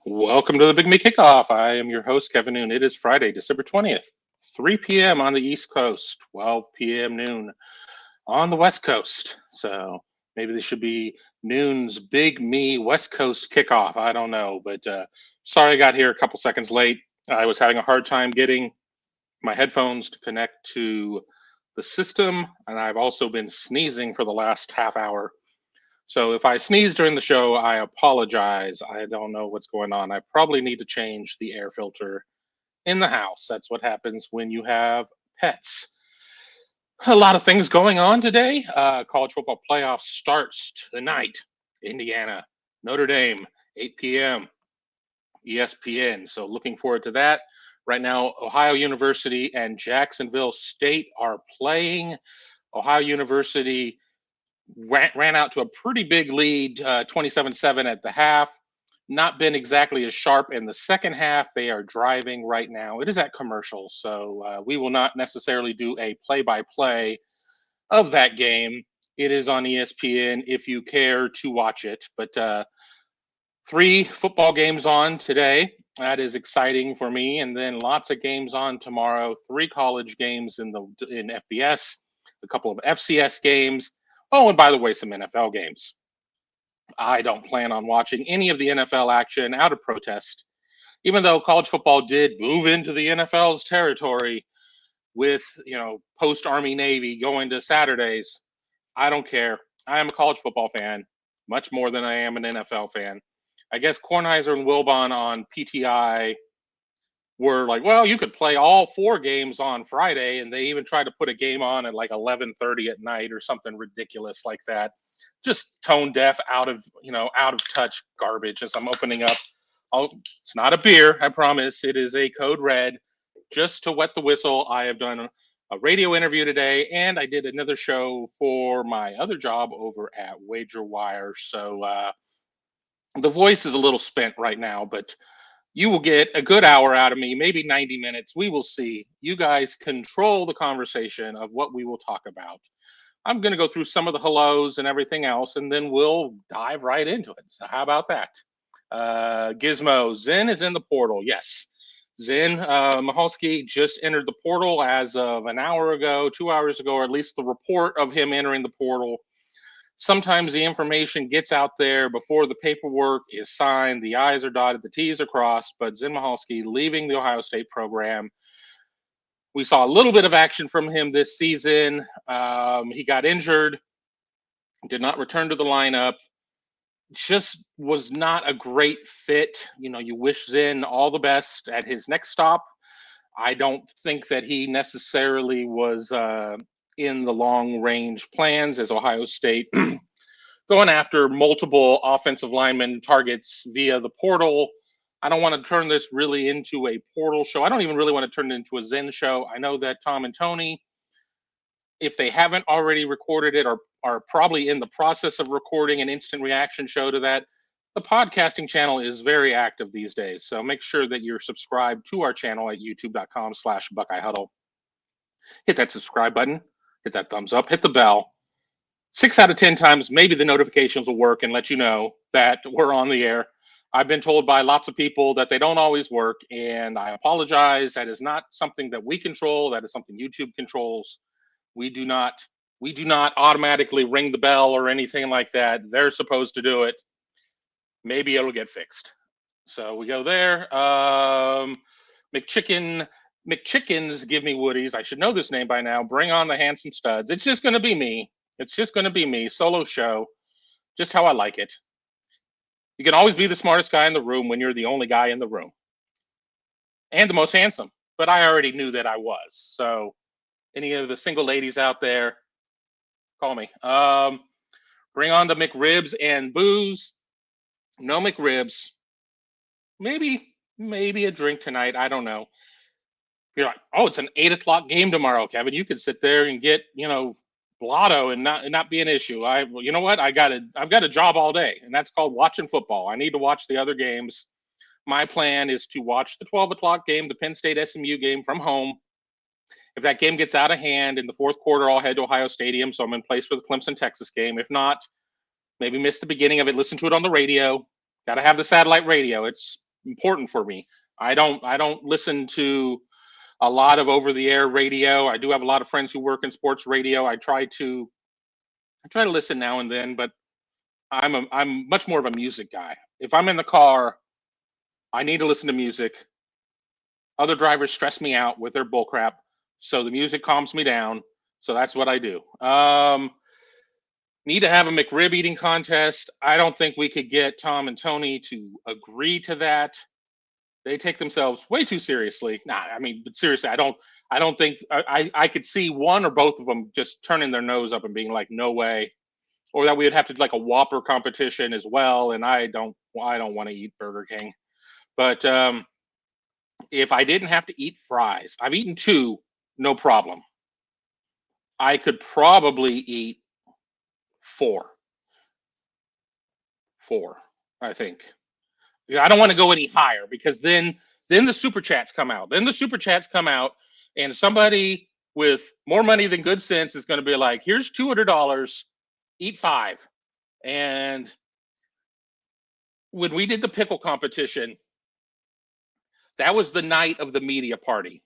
Welcome to the Big Me Kickoff. I am your host, Kevin Noon. It is Friday, December 20th, 3 p.m. on the East Coast, 12 p.m. noon on the West Coast. So maybe this should be Noon's Big Me West Coast Kickoff. I don't know, but sorry I got here a couple seconds late. I was having a hard time getting my headphones to connect to the system, and I've also been sneezing for the last half hour. So if I sneeze during the show, I apologize. I don't know what's going on. I probably need to change the air filter in the house. That's what happens when you have pets. A lot of things going on today. College football playoff starts tonight. Indiana, Notre Dame, 8 p.m. ESPN. So looking forward to that. Right now, Ohio University and Jacksonville State are playing. Ohio University ran out to a pretty big lead, 27-7 at the half. Not been exactly as sharp in the second half. They are driving right now. It is at commercial, so we will not necessarily do a play-by-play of that game. It is on ESPN if you care to watch it. But 3 football games on today. That is exciting for me. And then lots of games on tomorrow. 3 college games in FBS, a couple of FCS games. Oh, and by the way, some NFL games. I don't plan on watching any of the NFL action out of protest, even though college football did move into the NFL's territory with, post Army Navy going to Saturdays. I don't care. I am a college football fan, much more than I am an NFL fan. I guess Kornheiser and Wilbon on PTI were like, well, you could play all 4 games on Friday, and they even tried to put a game on at like 11:30 at night or something ridiculous like that. Just tone deaf, out of touch garbage. As I'm opening up, it's not a beer, I promise. It is a Code Red. Just to wet the whistle, I have done a radio interview today, and I did another show for my other job over at Wager Wire. So the voice is a little spent right now, but you will get a good hour out of me, maybe 90 minutes. We will see. You guys control the conversation of what we will talk about. I'm going to go through some of the hellos and everything else, and then we'll dive right into it. So how about that? Gizmo, Zen is in the portal. Yes. Zen Mahalski just entered the portal as of an hour ago, 2 hours ago, or at least the report of him entering the portal. Sometimes the information gets out there before the paperwork is signed, the I's are dotted, the T's are crossed, but Zen Mahalski leaving the Ohio State program. We saw a little bit of action from him this season. He got injured, did not return to the lineup, just was not a great fit. You wish Zen all the best at his next stop. I don't think that he necessarily was in the long range plans as Ohio State going after multiple offensive lineman targets via the portal. I don't want to turn this really into a portal show. I don't even really want to turn it into a Zen show. I know that Tom and Tony, if they haven't already recorded it, are probably in the process of recording an instant reaction show to that. The podcasting channel is very active these days, so make sure that you're subscribed to our channel at youtube.com/Buckeye Huddle. Hit that subscribe button, hit that thumbs up, hit the bell. 6 out of 10 times, maybe the notifications will work and let you know that we're on the air. I've been told by lots of people that they don't always work, and I apologize. That is not something that we control. That is something YouTube controls. We do not automatically ring the bell or anything like that. They're supposed to do it. Maybe it'll get fixed. So we go there. McChickens give me Woodies. I should know this name by now. Bring on the handsome studs. It's just going to be me. It's just going to be me. Solo show. Just how I like it. You can always be the smartest guy in the room when you're the only guy in the room. And the most handsome. But I already knew that I was. So any of the single ladies out there, call me. Bring on the McRibs and booze. No McRibs. Maybe a drink tonight. I don't know. You're like, oh, it's an 8 o'clock game tomorrow, Kevin. You could sit there and get, blotto and not be an issue. You know what? I've got a job all day, and that's called watching football. I need to watch the other games. My plan is to watch the 12 o'clock game, the Penn State SMU game from home. If that game gets out of hand in the fourth quarter, I'll head to Ohio Stadium, so I'm in place for the Clemson-Texas game. If not, maybe miss the beginning of it, listen to it on the radio. Got to have the satellite radio. It's important for me. I don't listen to a lot of over the air radio. I do have a lot of friends who work in sports radio. I try to listen now and then, but I'm much more of a music guy. If I'm in the car, I need to listen to music. Other drivers stress me out with their bullcrap, so the music calms me down. So that's what I do. Need to have a McRib eating contest. I don't think we could get Tom and Tony to agree to that. They take themselves way too seriously. Nah, I mean, but seriously, I don't think I could see one or both of them just turning their nose up and being like, no way. Or that we would have to do like a Whopper competition as well. And I don't want to eat Burger King. But if I didn't have to eat fries, I've eaten two, no problem. I could probably eat four, four, I think. Yeah, I don't want to go any higher because then the super chats come out. Then the super chats come out, and somebody with more money than good sense is going to be like, "Here's $200, eat five." And when we did the pickle competition, that was the night of the media party.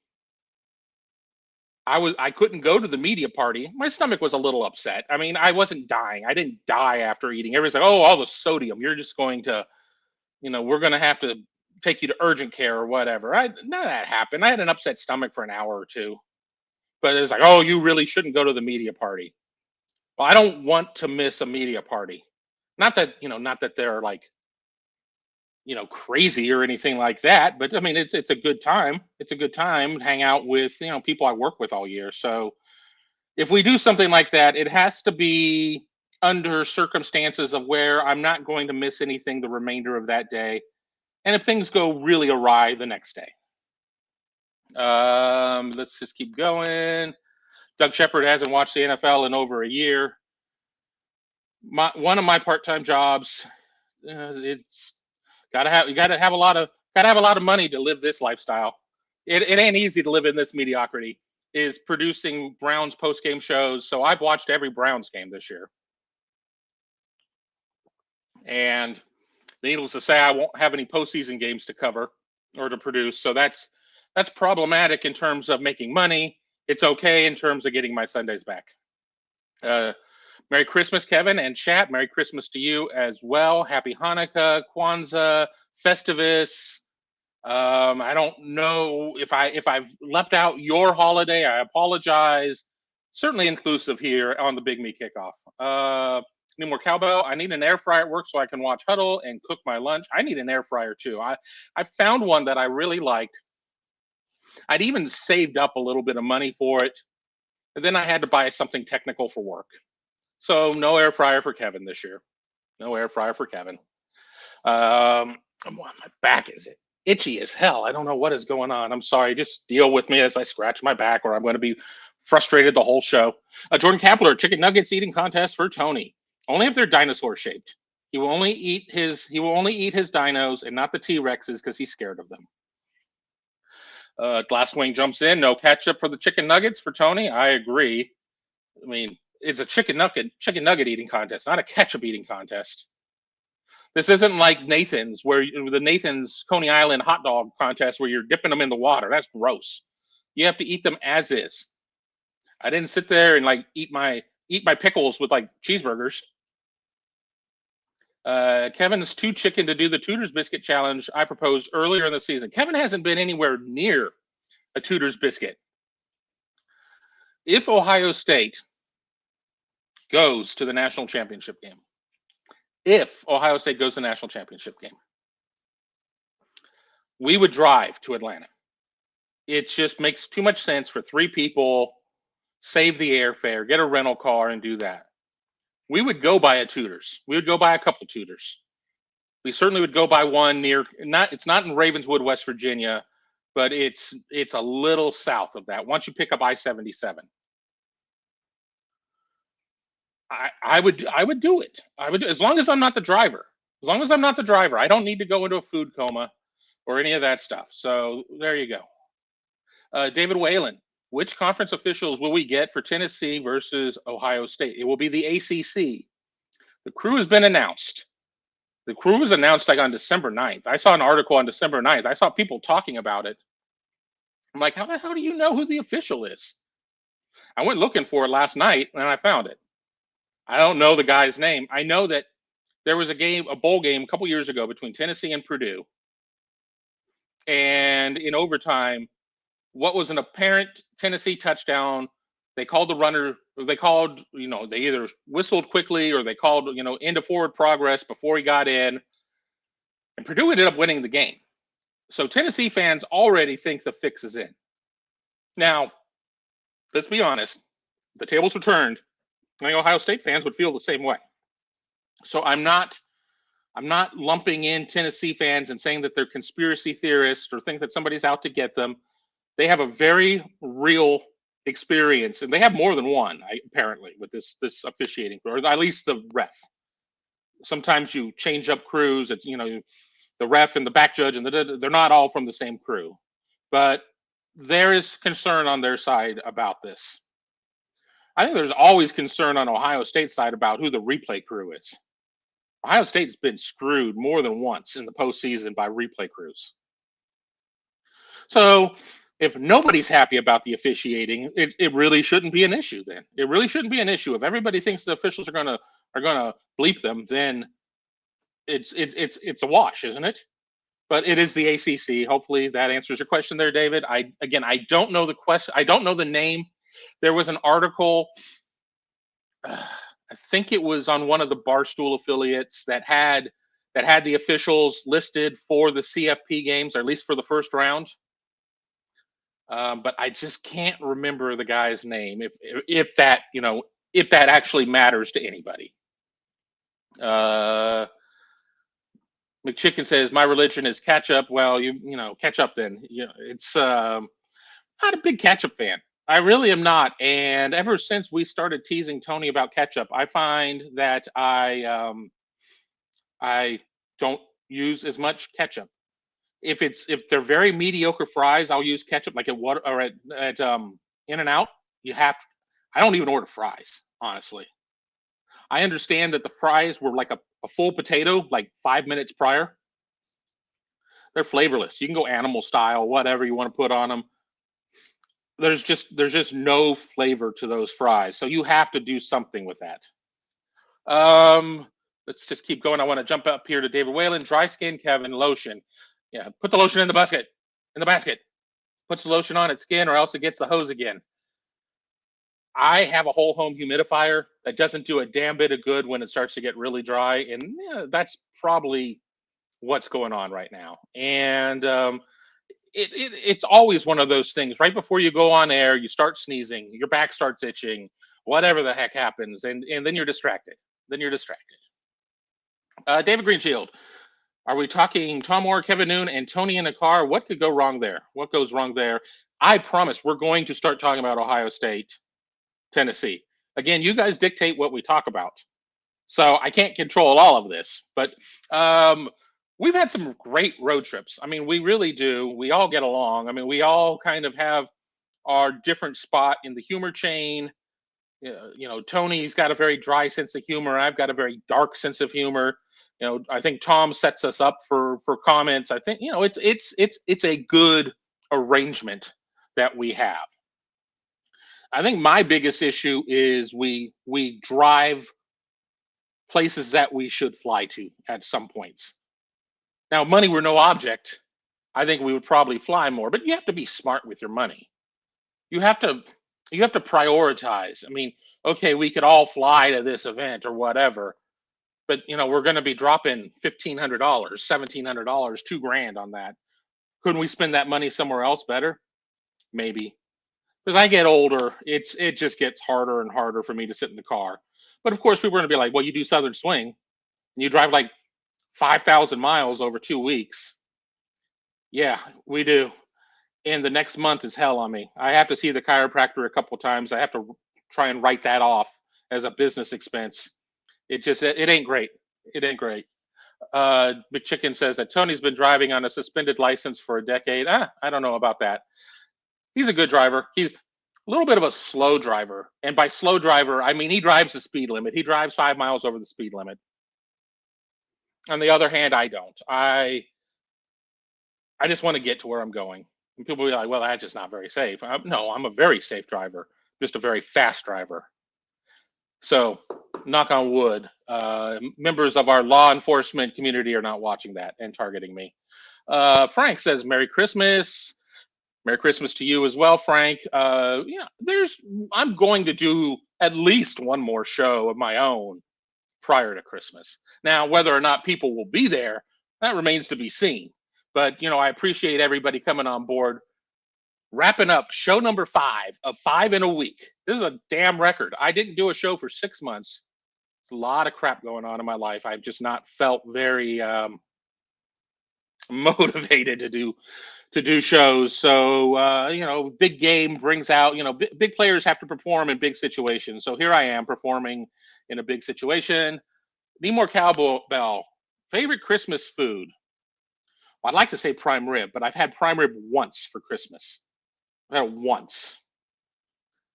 I couldn't go to the media party. My stomach was a little upset. I mean, I wasn't dying. I didn't die after eating. Everybody's like, "Oh, all the sodium. You're just going to, we're going to have to take you to urgent care or whatever." None of that happened. I had an upset stomach for an hour or two, but it was like, "Oh, you really shouldn't go to the media party." Well, I don't want to miss a media party. Not that they're like, crazy or anything like that, but I mean, it's a good time. It's a good time to hang out with, people I work with all year. So if we do something like that, it has to be under circumstances of where I'm not going to miss anything the remainder of that day. And if things go really awry the next day. Let's just keep going. Doug Shepard hasn't watched the NFL in over a year. One of my part-time jobs, it's gotta have a lot of money to live this lifestyle. It ain't easy to live in this mediocrity. Is producing Browns post-game shows. So I've watched every Browns game this year. And needless to say, I won't have any postseason games to cover or to produce. So that's problematic in terms of making money. It's okay in terms of getting my Sundays back. Merry Christmas, Kevin and chat. Merry Christmas to you as well. Happy Hanukkah, Kwanzaa, Festivus. I don't know if I've left out your holiday. I apologize. Certainly inclusive here on the Big Me kickoff. Need more cowbell. I need an air fryer at work so I can watch Huddle and cook my lunch. I need an air fryer too. I found one that I really liked. I'd even saved up a little bit of money for it, and then I had to buy something technical for work. So no air fryer for Kevin this year. No air fryer for Kevin. My back is itchy as hell. I don't know what is going on. I'm sorry. Just deal with me as I scratch my back, or I'm going to be frustrated the whole show. Jordan Kapler, chicken nuggets eating contest for Tony. Only if they're dinosaur shaped. He will only eat his dinos and not the T-Rexes because he's scared of them. Glasswing jumps in. No ketchup for the chicken nuggets for Tony. I agree. I mean, it's a chicken nugget eating contest, not a ketchup eating contest. This isn't like Nathan's, where the Nathan's Coney Island hot dog contest where you're dipping them in the water. That's gross. You have to eat them as is. I didn't sit there and like eat my pickles with like cheeseburgers. Kevin's too chicken to do the Tudor's biscuit challenge I proposed earlier in the season. Kevin hasn't been anywhere near a Tudor's biscuit. If Ohio State goes to the national championship game, we would drive to Atlanta. It just makes too much sense for three people, save the airfare, get a rental car, and do that. We would go by a Tudor's. We would go by a couple Tudor's. We certainly would go by one near, it's not in Ravenswood, West Virginia, but it's a little south of that. Once you pick up I-77. I would do it. I would, as long as I'm not the driver. As long as I'm not the driver, I don't need to go into a food coma or any of that stuff. So there you go. David Whalen, which conference officials will we get for Tennessee versus Ohio State? It will be the ACC. The crew has been announced. The crew was announced like on December 9th. I saw an article on December 9th. I saw people talking about it. I'm like, how the hell do you know who the official is? I went looking for it last night and I found it. I don't know the guy's name. I know that there was a bowl game a couple years ago between Tennessee and Purdue. And in overtime, what was an apparent Tennessee touchdown, they called the runner, they either whistled quickly or they called, into forward progress before he got in. And Purdue ended up winning the game. So Tennessee fans already think the fix is in. Now, let's be honest, the tables were turned. I think Ohio State fans would feel the same way. So I'm not lumping in Tennessee fans and saying that they're conspiracy theorists or think that somebody's out to get them. They have a very real experience, and they have more than one, apparently, with this officiating, or at least the ref. Sometimes you change up crews. It's the ref and the back judge, and they're not all from the same crew. But there is concern on their side about this. I think there's always concern on Ohio State's side about who the replay crew is. Ohio State's been screwed more than once in the postseason by replay crews. So if nobody's happy about the officiating, it really shouldn't be an issue then. It really shouldn't be an issue. If everybody thinks the officials are gonna bleep them, then it's a wash, isn't it? But it is the ACC. Hopefully that answers your question there, David. I don't know the question. I don't know the name. There was an article, I think it was on one of the Barstool affiliates that had the officials listed for the CFP games, or at least for the first round. But I just can't remember the guy's name. If that actually matters to anybody. McChicken says my religion is ketchup. Well, ketchup then. It's not a big ketchup fan. I really am not. And ever since we started teasing Tony about ketchup, I find that I don't use as much ketchup. If they're very mediocre fries, I'll use ketchup, like at In-N-Out. I don't even order fries, honestly. I understand that the fries were like a full potato, like 5 minutes prior. They're flavorless. You can go animal style, whatever you want to put on them. There's just no flavor to those fries. So you have to do something with that. Let's just keep going. I want to jump up here to David Whalen. Dry skin, Kevin, lotion. Yeah, put the lotion in the basket. Puts the lotion on its skin, or else it gets the hose again. I have a whole home humidifier that doesn't do a damn bit of good when it starts to get really dry, and that's probably what's going on right now. And it's always one of those things. Right before you go on air, you start sneezing, your back starts itching, whatever the heck happens, and then you're distracted. David Greenshield, are we talking Tom Moore, Kevin Noon, and Tony in a car? What could go wrong there? What goes wrong there? I promise we're going to start talking about Ohio State, Tennessee. Again, you guys dictate what we talk about. So I can't control all of this, but we've had some great road trips. I mean, we really do. We all get along. I mean, we all kind of have our different spot in the humor chain. Tony's got a very dry sense of humor. I've got a very dark sense of humor. I think Tom sets us up for comments. I think it's a good arrangement that we have. I think my biggest issue is we drive places that we should fly to at some points. Now, if money were no object, I think we would probably fly more, but you have to be smart with your money. You have to prioritize. I mean, okay, we could all fly to this event or whatever, but we're going to be dropping $1,500, $1,700, $2,000 on that. Couldn't we spend that money somewhere else better? Maybe. As I get older, it just gets harder and harder for me to sit in the car. But of course, people are going to be like, well, you do Southern Swing, and you drive like 5,000 miles over 2 weeks. Yeah, we do. And the next month is hell on me. I have to see the chiropractor a couple of times. I have to try and write that off as a business expense. It ain't great. It ain't great. McChicken says that Tony's been driving on a suspended license for a decade. I don't know about that. He's a good driver. He's a little bit of a slow driver. And by slow driver, I mean he drives the speed limit. He drives 5 miles over the speed limit. On the other hand, I don't. I just want to get to where I'm going. And people will be like, well, that's just not very safe. No, I'm a very safe driver, just a very fast driver. So, knock on wood, members of our law enforcement community are not watching that and targeting me. Frank says, Merry Christmas. Merry Christmas to you as well, Frank. I'm going to do at least one more show of my own prior to Christmas. Now, whether or not people will be there, that remains to be seen. But, I appreciate everybody coming on board. Wrapping up show number 5 of 5 in a week. This is a damn record. I didn't do a show for 6 months. There's a lot of crap going on in my life. I've just not felt very motivated to do shows. So big game brings out, big players have to perform in big situations. So here I am performing in a big situation. Need more cowbell. Favorite Christmas food? Well, I'd like to say prime rib, but I've had prime rib once for Christmas. I've had it once.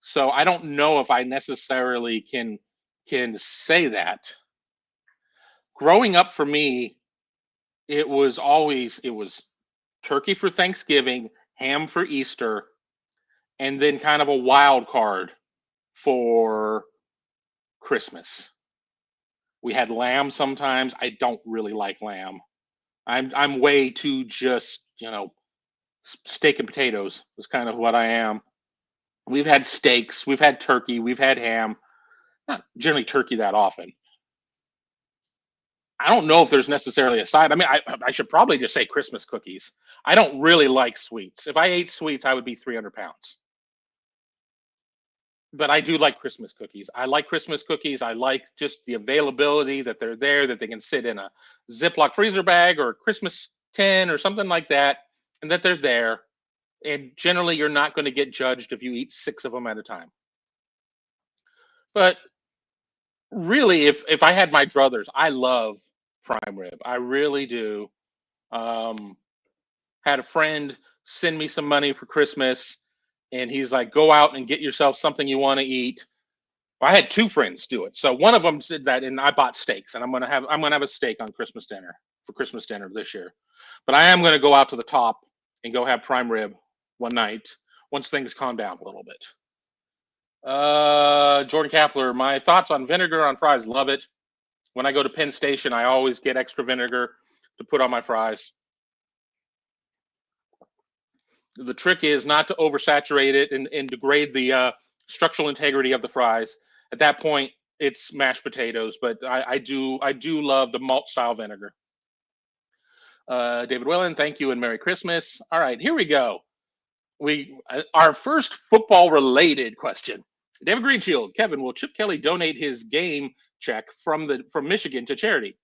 So I don't know if I necessarily can say that. Growing up for me, it was turkey for Thanksgiving, ham for Easter, and then kind of a wild card for Christmas. We had lamb sometimes. I don't really like lamb. I'm way too just, steak and potatoes is kind of what I am. We've had steaks, we've had turkey, we've had ham. Not generally turkey that often. I don't know if there's necessarily a side. I mean, I should probably just say Christmas cookies. I don't really like sweets. If I ate sweets, I would be 300 pounds. But I do like Christmas cookies. I like Christmas cookies. I like just the availability that they're there, that they can sit in a Ziploc freezer bag or a Christmas tin or something like that, and that they're there. And generally, you're not going to get judged if you eat 6 of them at a time. But really, if I had my druthers, I love prime rib. I really do. Had a friend send me some money for Christmas, and he's like, "Go out and get yourself something you want to eat." Well, I had 2 friends do it. So one of them did that, and I bought steaks, and I'm gonna have a steak on Christmas dinner for Christmas dinner this year. But I am gonna go out to the top and go have prime rib one night once things calm down a little bit. Jordan Kapler, my thoughts on vinegar on fries. Love it. When I go to Penn Station, I always get extra vinegar to put on my fries. The trick is not to oversaturate it and degrade the structural integrity of the fries. At that point, it's mashed potatoes, but I do love the malt style vinegar. David Wellen, thank you and Merry Christmas. All right, here we go. Our first football related question. David Greenshield, Kevin, will Chip Kelly donate his game check from Michigan to charity?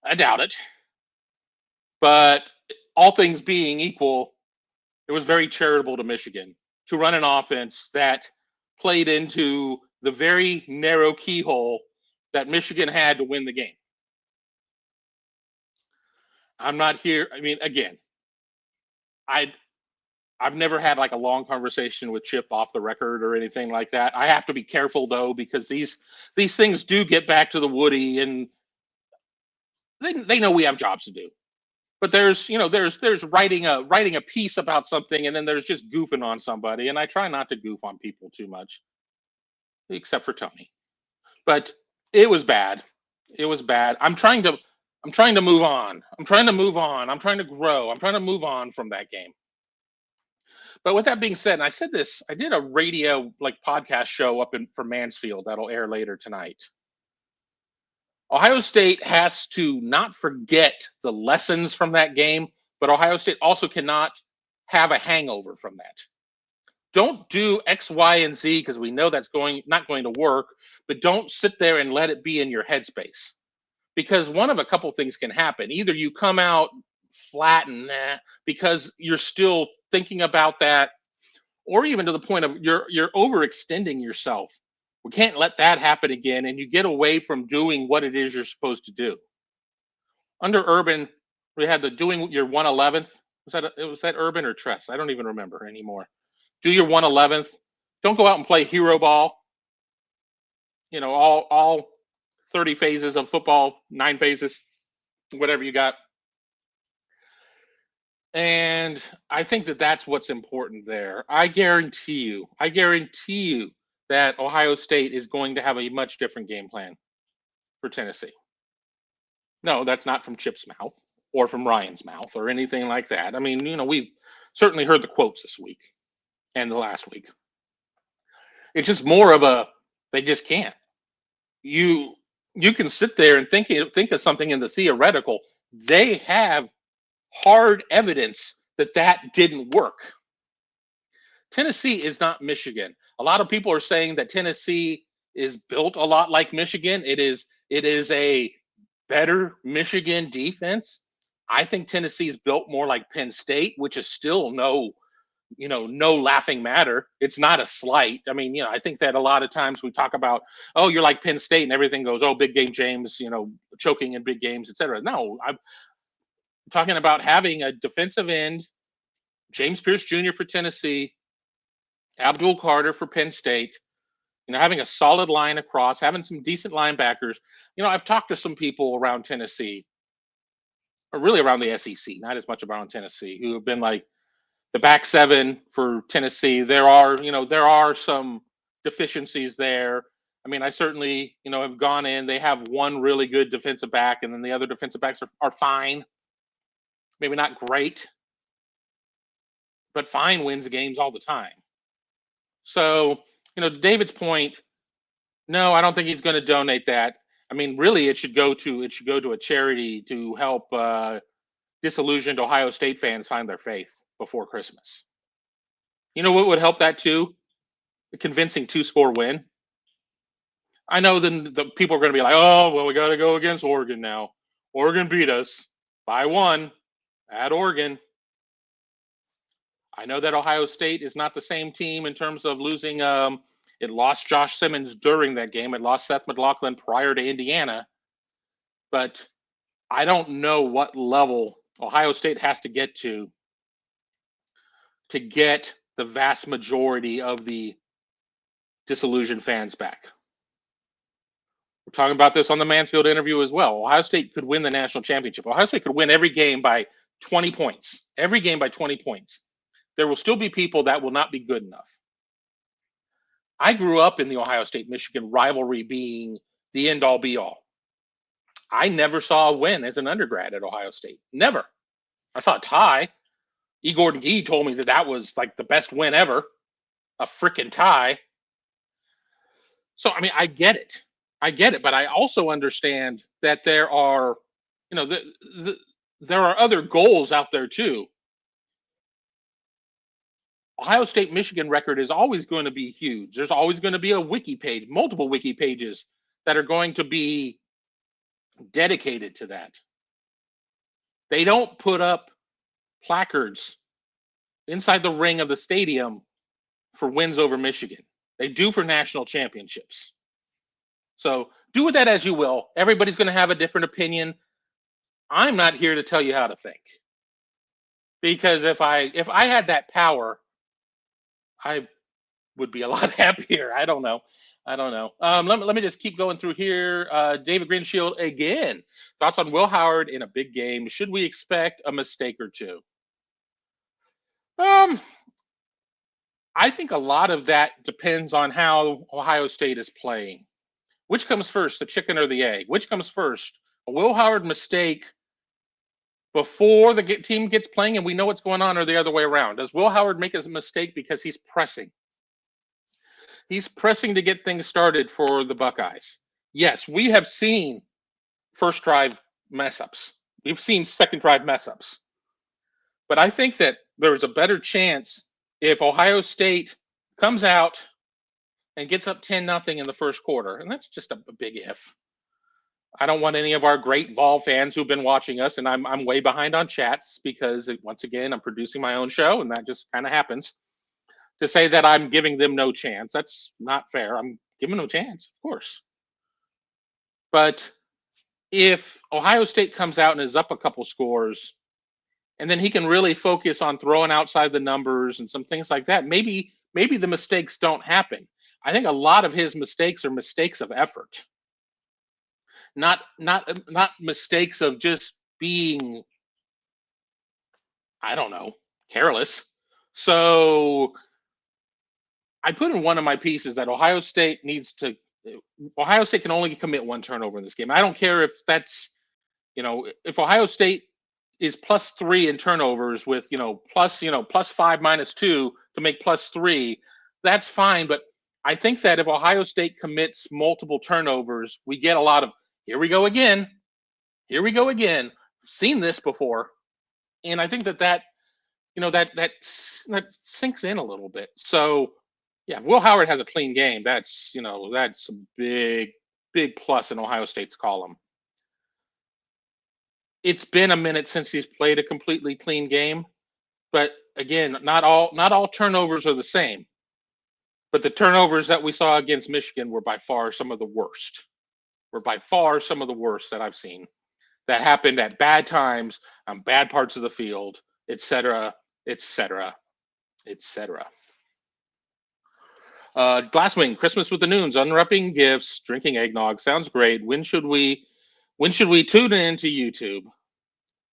I doubt it. But all things being equal, it was very charitable to Michigan to run an offense that played into the very narrow keyhole that Michigan had to win the game. I'm not here. I mean, again, I've never had like a long conversation with Chip off the record or anything like that. I have to be careful though, because these things do get back to the Woody, and they know we have jobs to do. But there's writing a piece about something, and then there's just goofing on somebody, and I try not to goof on people too much, except for Tony. But it was bad. It was bad. I'm trying to move on. I'm trying to move on. I'm trying to grow. I'm trying to move on from that game. But with that being said, and I said this, I did a radio podcast show up for Mansfield that'll air later tonight. Ohio State has to not forget the lessons from that game, but Ohio State also cannot have a hangover from that. Don't do X, Y, and Z because we know that's not going to work, but don't sit there and let it be in your headspace. Because one of a couple things can happen. Either you come out flat and because you're still thinking about that, or even to the point of you're overextending yourself. We can't let that happen again, and you get away from doing what it is you're supposed to do. Under Urban, we had the doing your 111th. Was that Urban or Tress? I don't even remember anymore. Do your 111th. Don't go out and play hero ball. All 30 phases of football, 9 phases, whatever you got. And I think that that's what's important there. I guarantee you that Ohio State is going to have a much different game plan for Tennessee. No, that's not from Chip's mouth or from Ryan's mouth or anything like that. I mean, we've certainly heard the quotes this week and the last week. It's just more of a they just can't. You can sit there and think of something in the theoretical. They have hard evidence that didn't work. Tennessee is not Michigan. A lot of people are saying that Tennessee is built a lot like Michigan. It is a better Michigan defense. I think Tennessee is built more like Penn State, which is still no laughing matter. It's not a slight. I mean, I think that a lot of times we talk about, oh, you're like Penn State and everything goes, oh, big game James, choking in big games, etc. No, I'm talking about having a defensive end, James Pierce Jr. for Tennessee, Abdul Carter for Penn State, having a solid line across, having some decent linebackers. I've talked to some people around Tennessee, or really around the SEC, not as much around Tennessee, who have been like, the back seven for Tennessee, there are some deficiencies there. I mean, I certainly, have gone in. They have one really good defensive back, and then the other defensive backs are fine. Maybe not great, but fine wins games all the time. So, David's point, no, I don't think he's going to donate that. I mean, really, it should go to a charity to help disillusioned Ohio State fans find their faith before Christmas. You know what would help that too? A convincing 2-score win. I know then the people are going to be like, oh, well, we got to go against Oregon now. Oregon beat us by 1 at Oregon. I know that Ohio State is not the same team in terms of losing. It lost Josh Simmons during that game. It lost Seth McLaughlin prior to Indiana. But I don't know what level Ohio State has to get to get the vast majority of the disillusioned fans back. We're talking about this on the Mansfield interview as well. Ohio State could win the national championship. Ohio State could win every game by 20 points. Every game by 20 points. There will still be people that will not be good enough. I grew up in the Ohio State-Michigan rivalry being the end-all be-all. I never saw a win as an undergrad at Ohio State. Never. I saw a tie. E. Gordon Gee told me that was like the best win ever. A freaking tie. So, I mean, I get it. But I also understand that there are, there are other goals out there too. Ohio State-Michigan record is always going to be huge. There's always going to be a wiki page, multiple wiki pages that are going to be dedicated to that. They don't put up placards inside the ring of the stadium for wins over Michigan. They do for national championships. So do with that as you will. Everybody's going to have a different opinion. I'm not here to tell you how to think. Because if I had that power, I would be a lot happier. I don't know. Let me just keep going through here. David Greenshield again. Thoughts on Will Howard in a big game? Should we expect a mistake or two? I think a lot of that depends on how Ohio State is playing. Which comes first, the chicken or the egg? Which comes first? A Will Howard mistake before the team gets playing and we know what's going on, or the other way around? Does Will Howard make a mistake because he's pressing? He's pressing to get things started for the Buckeyes. Yes, we have seen first drive mess ups. We've seen second drive mess ups. But I think that there's a better chance if Ohio State comes out and gets up 10-0 in the first quarter. And that's just a big if. I don't want any of our great Vol fans who've been watching us, and I'm way behind on chats because, once again, I'm producing my own show, and that just kind of happens, to say that I'm giving them no chance. That's not fair. I'm giving them a chance, of course. But if Ohio State comes out and is up a couple scores, and then he can really focus on throwing outside the numbers and some things like that, maybe the mistakes don't happen. I think a lot of his mistakes are mistakes of effort. not mistakes of just being, I don't know, careless. So I put in one of my pieces that Ohio State can only commit one turnover in this game. I don't care if that's, if Ohio State is +3 in turnovers with, +5 -2 to make +3, that's fine. But I think that if Ohio State commits multiple turnovers, we get a lot of, here we go again, here we go again. Seen this before. And I think that that sinks in a little bit. So yeah, Will Howard has a clean game. That's a big plus in Ohio State's column. It's been a minute since he's played a completely clean game, but again, not all turnovers are the same. But the turnovers that we saw against Michigan were by far some of the worst. Were by far some of the worst that I've seen. That happened at bad times on bad parts of the field, etc., etc., etc. Glasswing, Christmas with the Noons, unwrapping gifts, drinking eggnog. Sounds great. When should we tune in to YouTube?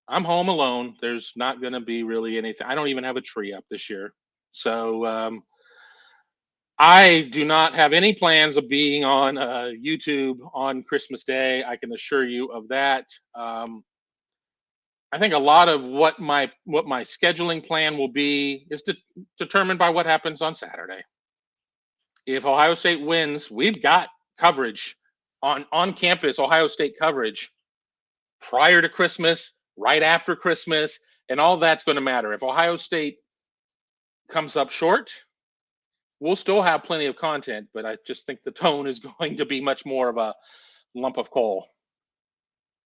I'm home alone. There's not going to be really anything. I don't even have a tree up this year. So I do not have any plans of being on YouTube on Christmas Day. I can assure you of that. I think a lot of what my scheduling plan will be is determined by what happens on Saturday. If Ohio State wins, we've got coverage on campus, Ohio State coverage prior to Christmas, right after Christmas, and all that's going to matter. If Ohio State comes up short, we'll still have plenty of content, but I just think the tone is going to be much more of a lump of coal.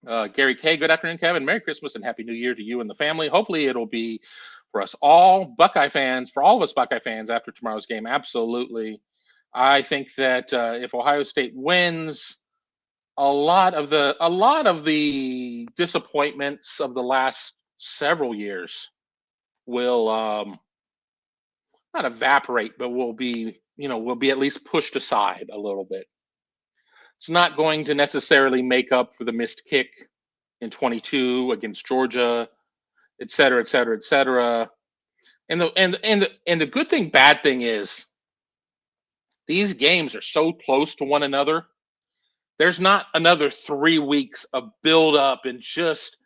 Gary K, good afternoon, Kevin. Merry Christmas and Happy New Year to you and the family. Hopefully it'll be for us all Buckeye fans, for all of us Buckeye fans after tomorrow's game. Absolutely. I think that if Ohio State wins, a lot of the disappointments of the last several years will not evaporate, but will be at least pushed aside a little bit. It's not going to necessarily make up for the missed kick in 22 against Georgia, et cetera, et cetera, et cetera. And the good thing, bad thing is these games are so close to one another. There's not another 3 weeks of build up and just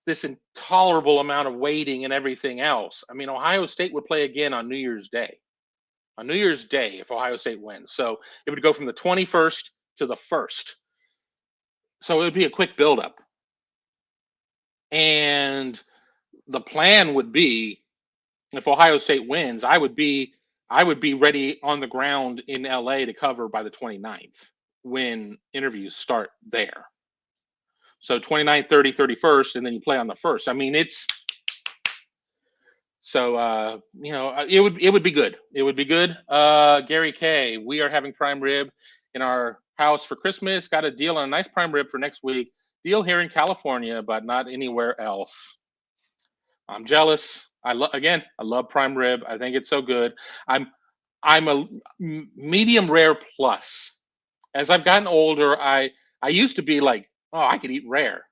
this intolerable amount of waiting and everything else. I mean, Ohio State would play again on New Year's Day. On New Year's Day, if Ohio State wins. So it would go from the 21st to the 1st. So it would be a quick buildup. And the plan would be, if Ohio State wins, I would be ready on the ground in LA to cover by the 29th when interviews start there. So 29th, 30, 31st, and then you play on the 1st. I mean, it's so it would be good. It would be good. Gary K, we are having prime rib in our house for Christmas. Got a deal on a nice prime rib for next week. Deal here in California, but not anywhere else. I'm jealous. I love prime rib. I think it's so good. I'm a medium rare plus. As I've gotten older, I used to be like, oh, I could eat rare,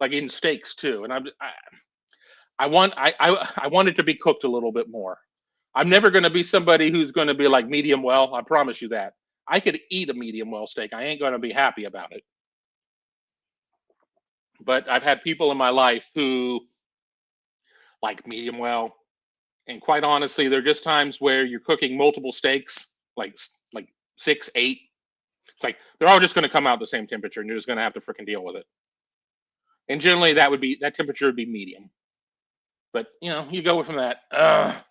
like eating steaks too. And I want it to be cooked a little bit more. I'm never going to be somebody who's going to be like medium well. I promise you that. I could eat a medium well steak. I ain't going to be happy about it. But I've had people in my life who like medium well, and quite honestly, there are just times where you're cooking multiple steaks, like 6, 8. It's like they're all just going to come out the same temperature, and you're just going to have to freaking deal with it. And generally, that temperature would be medium. But you go from that.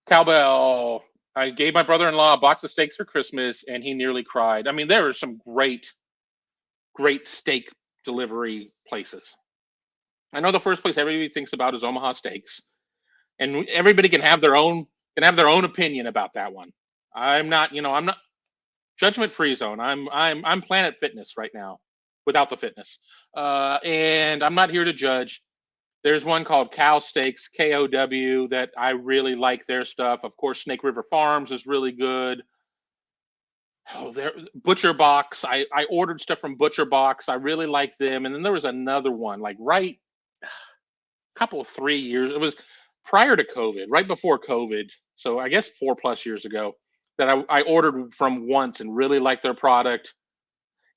Cowbell, I gave my brother-in-law a box of steaks for Christmas, and he nearly cried. I mean, there are some great steak delivery places. I know the first place everybody thinks about is Omaha Steaks, and everybody can have their own opinion about that one. I'm not judgment-free zone. I'm Planet Fitness right now, without the fitness, and I'm not here to judge. There's one called Cow Steaks, KOW, that I really like their stuff. Of course, Snake River Farms is really good. Oh, there Butcher Box. I ordered stuff from Butcher Box. I really like them. And then there was another one, like right couple 3 years. It was prior to COVID, right before COVID. So I guess 4+ years ago that I ordered from once and really liked their product.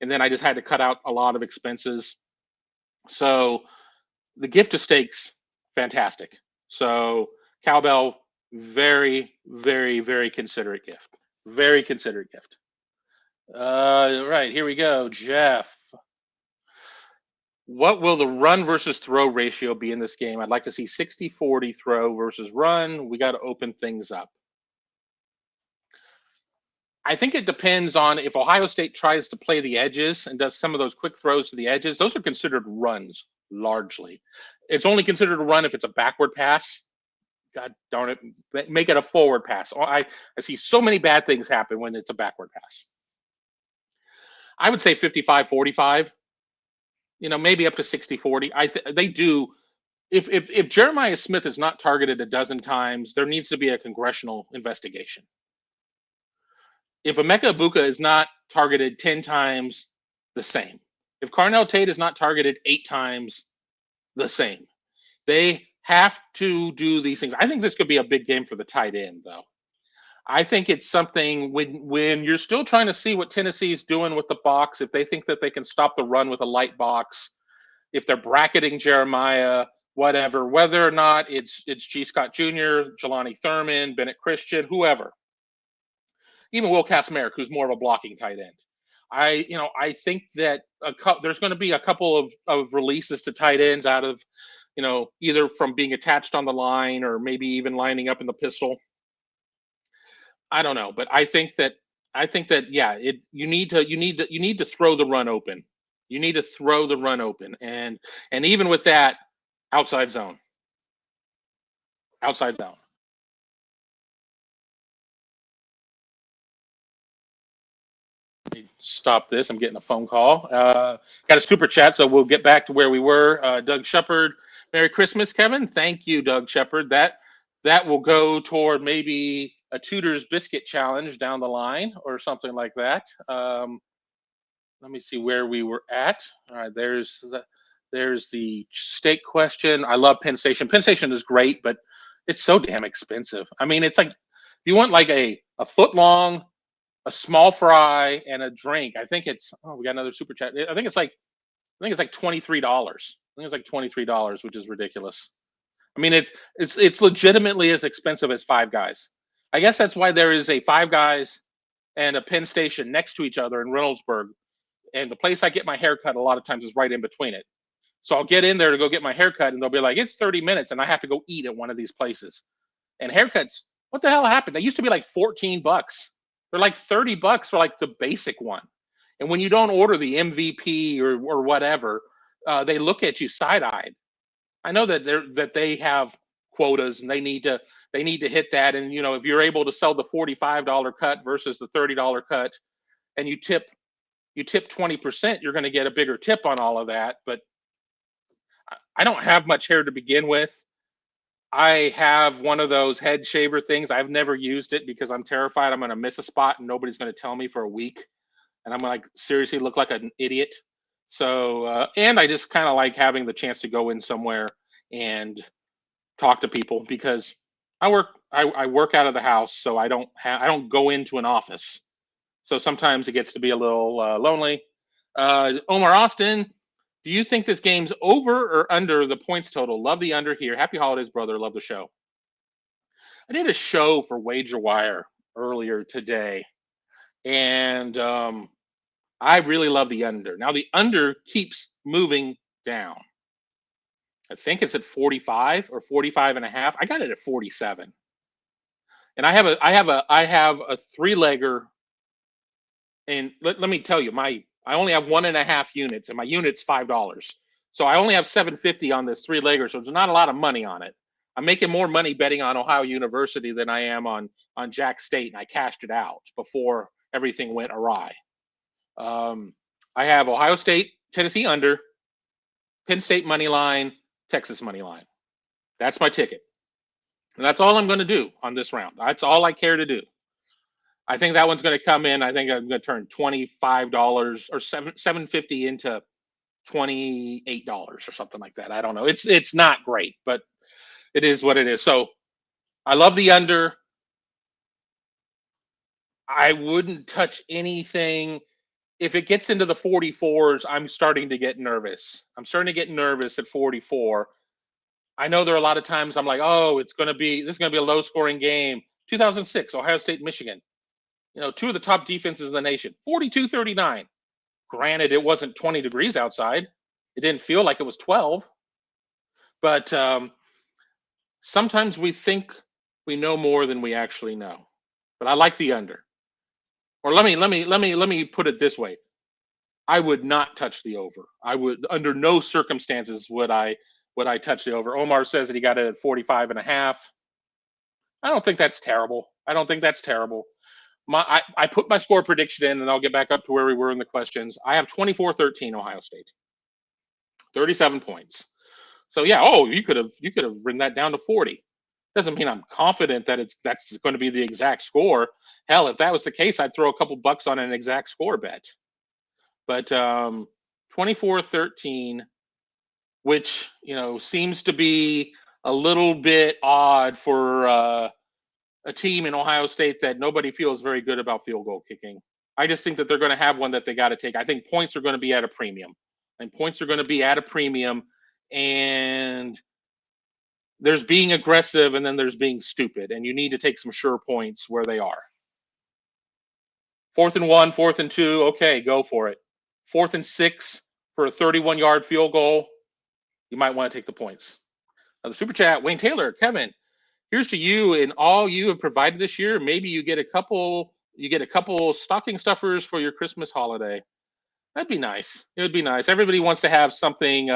And then I just had to cut out a lot of expenses. So the gift of steaks, fantastic. So cowbell, very, very, very considerate gift. Very considerate gift. Right, here we go. Jeff, what will the run versus throw ratio be in this game? I'd like to see 60-40 throw versus run. We got to open things up. I think it depends on if Ohio State tries to play the edges and does some of those quick throws to the edges. Those are considered runs largely. It's only considered a run if it's a backward pass. God darn it, make it a forward pass. I see so many bad things happen when it's a backward pass. I would say 55-45, maybe up to 60-40. They do. If Jeremiah Smith is not targeted a dozen times, there needs to be a congressional investigation. If Emeka Ibuka is not targeted 10 times, the same. If Carnell Tate is not targeted 8 times, the same. They have to do these things. I think this could be a big game for the tight end, though. I think it's something when you're still trying to see what Tennessee is doing with the box, if they think that they can stop the run with a light box, if they're bracketing Jeremiah, whatever, whether or not it's G. Scott Jr., Jelani Thurman, Bennett Christian, whoever, even Will Kazmarek, who's more of a blocking tight end. I think that there's going to be a couple of releases to tight ends out of, either from being attached on the line or maybe even lining up in the pistol. I don't know, but I think that yeah, you need to throw the run open. You need to throw the run open, and even with that, outside zone. Outside zone. Stop this. I'm getting a phone call. Got a super chat, so we'll get back to where we were. Doug Shepard, Merry Christmas, Kevin. Thank you, Doug Shepard. That will go toward maybe a Tudor's biscuit challenge down the line or something like that. Let me see where we were at. All right, there's the steak question. I love Penn Station. Penn Station is great, but it's so damn expensive. I mean, it's like if you want like a foot long, a small fry, and a drink. I think it's we got another super chat. I think it's like $23. I think it's like $23, which is ridiculous. I mean, it's legitimately as expensive as Five Guys. I guess that's why there is a Five Guys and a Penn Station next to each other in Reynoldsburg. And the place I get my haircut a lot of times is right in between it. So I'll get in there to go get my haircut, and they'll be like, it's 30 minutes, and I have to go eat at one of these places. And haircuts, what the hell happened? They used to be like $14. They're like $30 for like the basic one. And when you don't order the MVP or whatever, they look at you side-eyed. I know that they have quotas and they need to hit that. And if you're able to sell the $45 cut versus the $30 cut, and you tip 20%, you're going to get a bigger tip on all of that. But I don't have much hair to begin with. I have one of those head shaver things. I've never used it because I'm terrified I'm going to miss a spot and nobody's going to tell me for a week. And I'm like, seriously look like an idiot. So, and I just kind of like having the chance to go in somewhere and talk to people because I work out of the house. So I don't go into an office. So sometimes it gets to be a little lonely. Omar Austin, do you think this game's over or under the points total? Love the under here. Happy holidays, brother. Love the show. I did a show for WagerWire earlier today, and I really love the under. Now the under keeps moving down. I think it's at 45 or 45 and a half. I got it at 47. And I have a 3-legger, and let me tell you, I only have 1.5 units, and my unit's $5. So I only have $7.50 on this 3-legger, so there's not a lot of money on it. I'm making more money betting on Ohio University than I am on Jack State, and I cashed it out before everything went awry. I have Ohio State, Tennessee under, Penn State money line, Texas money line. That's my ticket. And that's all I'm going to do on this round. That's all I care to do. I think that one's going to come in. I think I'm going to turn $25 or $7.50 into $28 or something like that. I don't know. It's not great, but it is what it is. So I love the under. I wouldn't touch anything. If it gets into the 44s, I'm starting to get nervous. I'm starting to get nervous at 44. I know there are a lot of times I'm like, oh, this is going to be a low scoring game. 2006, Ohio State, Michigan. Two of the top defenses in the nation. 42-39. Granted, it wasn't 20 degrees outside. It didn't feel like it was 12. But sometimes we think we know more than we actually know. But I like the under. Or let me put it this way. I would not touch the over. I would, under no circumstances would I touch the over. Omar says that he got it at 45 and a half. I don't think that's terrible. I don't think that's terrible. I put my score prediction in, and I'll get back up to where we were in the questions. I have 24-13 Ohio State. 37 points. So yeah, you could have written that down to 40. Doesn't mean I'm confident that that's going to be the exact score. Hell, if that was the case, I'd throw a couple bucks on an exact score bet. But 24-13, which seems to be a little bit odd for a team in Ohio State that nobody feels very good about field goal kicking. I just think that they're going to have one that they got to take. I think points are going to be at a premium. And points are going to be at a premium. And there's being aggressive and then there's being stupid. And you need to take some sure points where they are. 4th and 1, 4th and 2. Okay, go for it. 4th and 6 for a 31-yard field goal. You might want to take the points. Now, the super chat, Wayne Taylor, Kevin, here's to you and all you have provided this year. Maybe you get a couple stocking stuffers for your Christmas holiday. That'd be nice. It would be nice. Everybody wants to have something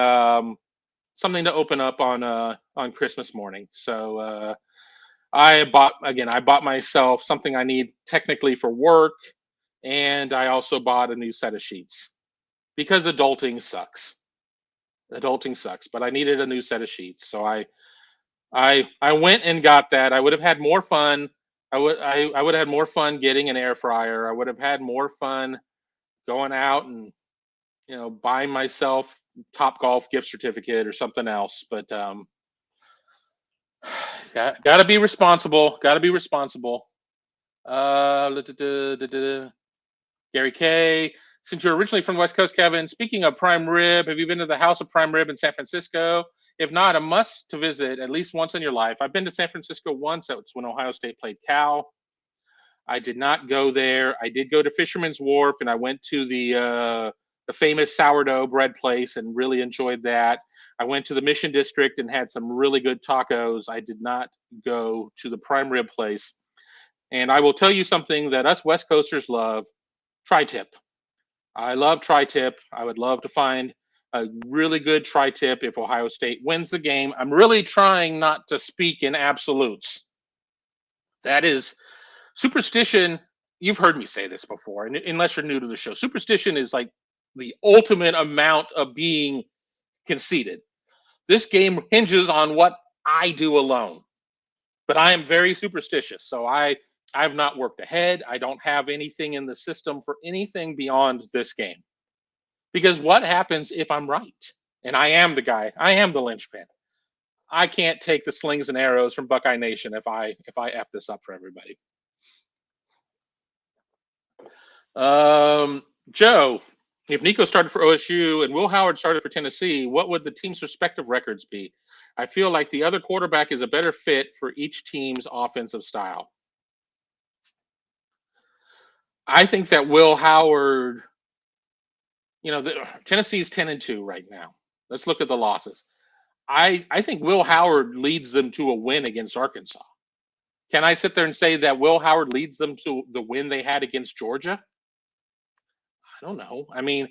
something to open up on Christmas morning. So I bought myself something I need technically for work, and I also bought a new set of sheets because adulting sucks. Adulting sucks, but I needed a new set of sheets, so I went and got that. I would have had more fun. I would have had more fun getting an air fryer. I would have had more fun going out and buying myself Top Golf gift certificate or something else. But got to be responsible. Got to be responsible. Gary K. Since you're originally from the West Coast, Kevin, speaking of prime rib, have you been to the House of Prime Rib in San Francisco? If not, a must to visit at least once in your life. I've been to San Francisco once. That's when Ohio State played Cal. I did not go there. I did go to Fisherman's Wharf, and I went to the famous sourdough bread place and really enjoyed that. I went to the Mission District and had some really good tacos. I did not go to the prime rib place. And I will tell you something that us West Coasters love, tri-tip. I love tri-tip. I would love to find a really good tri-tip if Ohio State wins the game. I'm really trying not to speak in absolutes. That is superstition. You've heard me say this before, and unless you're new to the show, superstition is like the ultimate amount of being conceited. This game hinges on what I do alone, but I am very superstitious. So I've not worked ahead. I don't have anything in the system for anything beyond this game. Because what happens if I'm right? And I am the guy. I am the linchpin. I can't take the slings and arrows from Buckeye Nation if I F this up for everybody. Joe, if Nico started for OSU and Will Howard started for Tennessee, what would the team's respective records be? I feel like the other quarterback is a better fit for each team's offensive style. I think that Will Howard, Tennessee's 10-2 right now. Let's look at the losses. I think Will Howard leads them to a win against Arkansas. Can I sit there and say that Will Howard leads them to the win they had against Georgia? I don't know. I mean,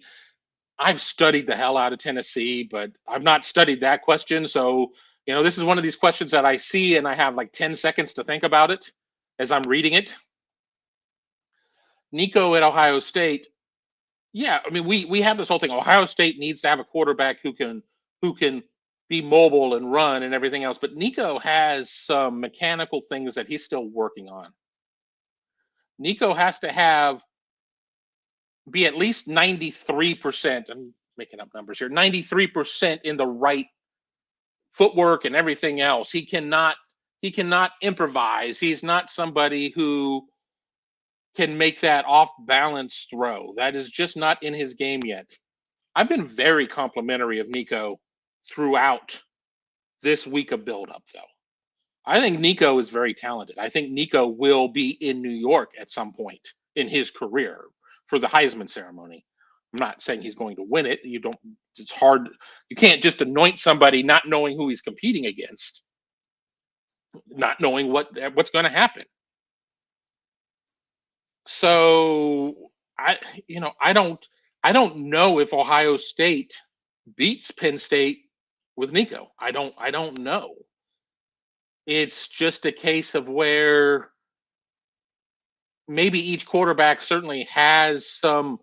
I've studied the hell out of Tennessee, but I've not studied that question. So, this is one of these questions that I see and I have like 10 seconds to think about it as I'm reading it. Nico at Ohio State. Yeah, I mean, we have this whole thing. Ohio State needs to have a quarterback who can be mobile and run and everything else. But Nico has some mechanical things that he's still working on. Nico has to be at least 93%. I'm making up numbers here. 93% in the right footwork and everything else. He cannot improvise. He's not somebody who can make that off balance throw. That is just not in his game yet. I've been very complimentary of Nico throughout this week of buildup, though. I think Nico is very talented. I think Nico will be in New York at some point in his career for the Heisman ceremony. I'm not saying he's going to win it. It's hard. You can't just anoint somebody not knowing who he's competing against, not knowing what's going to happen. So I don't know if Ohio State beats Penn State with Nico. I don't know. It's just a case of where maybe each quarterback certainly has some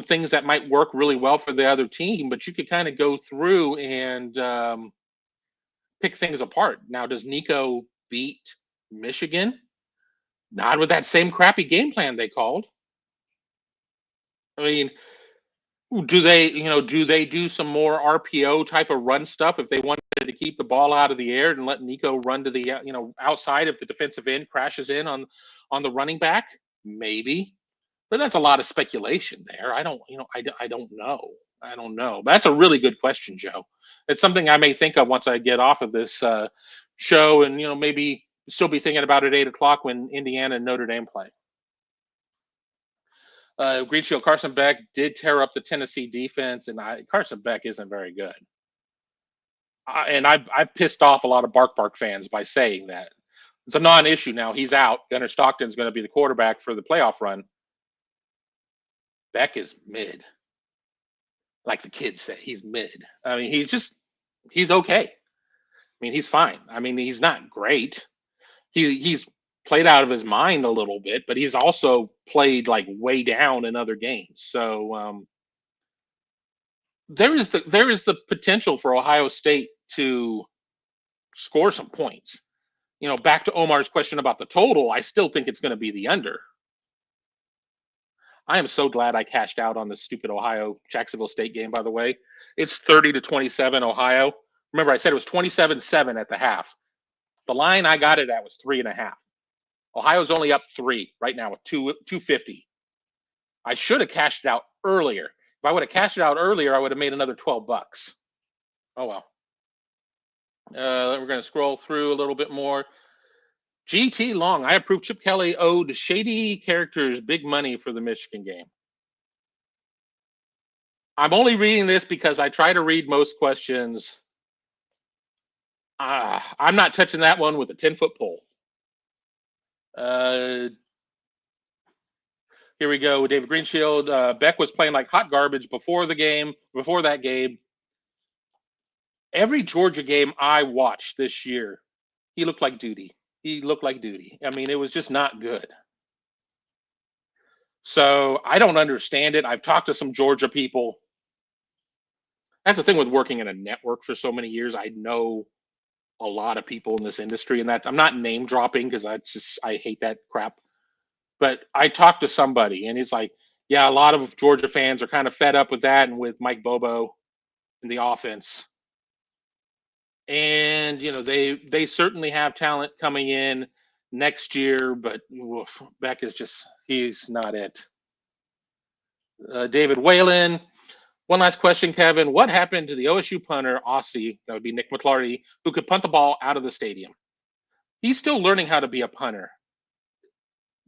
things that might work really well for the other team, but you could kind of go through and pick things apart. Now, does Nico beat Michigan? Not with that same crappy game plan they called. I mean, do they do some more RPO type of run stuff if they wanted to keep the ball out of the air and let Nico run to the outside if the defensive end crashes in on the running back? Maybe, but that's a lot of speculation there. I don't know. I don't know. But that's a really good question, Joe. It's something I may think of once I get off of this show, and maybe still be thinking about it at 8 o'clock when Indiana and Notre Dame play. Green Shield, Carson Beck did tear up the Tennessee defense, and Carson Beck isn't very good. And I've pissed off a lot of Bark fans by saying that. It's a non-issue now. He's out. Gunnar Stockton's going to be the quarterback for the playoff run. Beck is mid. Like the kids say, he's mid. I mean, he's okay. I mean, he's fine. I mean, he's not great. He's played out of his mind a little bit, but he's also played like way down in other games. So there is the potential for Ohio State to score some points. Back to Omar's question about the total, I still think it's going to be the under. I am so glad I cashed out on the stupid Ohio Jacksonville State game, by the way. It's 30-27 Ohio. Remember, I said it was 27-7 at the half. The line I got it at was 3.5. Ohio's only up 3 right now with 250. I should have cashed it out earlier. If I would have cashed it out earlier, I would have made another $12. Oh well. We're going to scroll through a little bit more. GT Long, I approve Chip Kelly owed shady characters big money for the Michigan game. I'm only reading this because I try to read most questions. I'm not touching that one with a 10-foot pole. Here we go. David Greenshield. Beck was playing like hot garbage before that game. Every Georgia game I watched this year, he looked like duty. I mean, it was just not good. So I don't understand it. I've talked to some Georgia people. That's the thing with working in a network for so many years. I know a lot of people in this industry, and that I'm not name dropping because I hate that crap. But I talked to somebody, and he's like, yeah, a lot of Georgia fans are kind of fed up with that and with Mike Bobo in the offense. And they certainly have talent coming in next year, but Beck he's not it. David Whalen. One last question, Kevin. What happened to the OSU punter, Aussie, that would be Nick McClarty, who could punt the ball out of the stadium? He's still learning how to be a punter.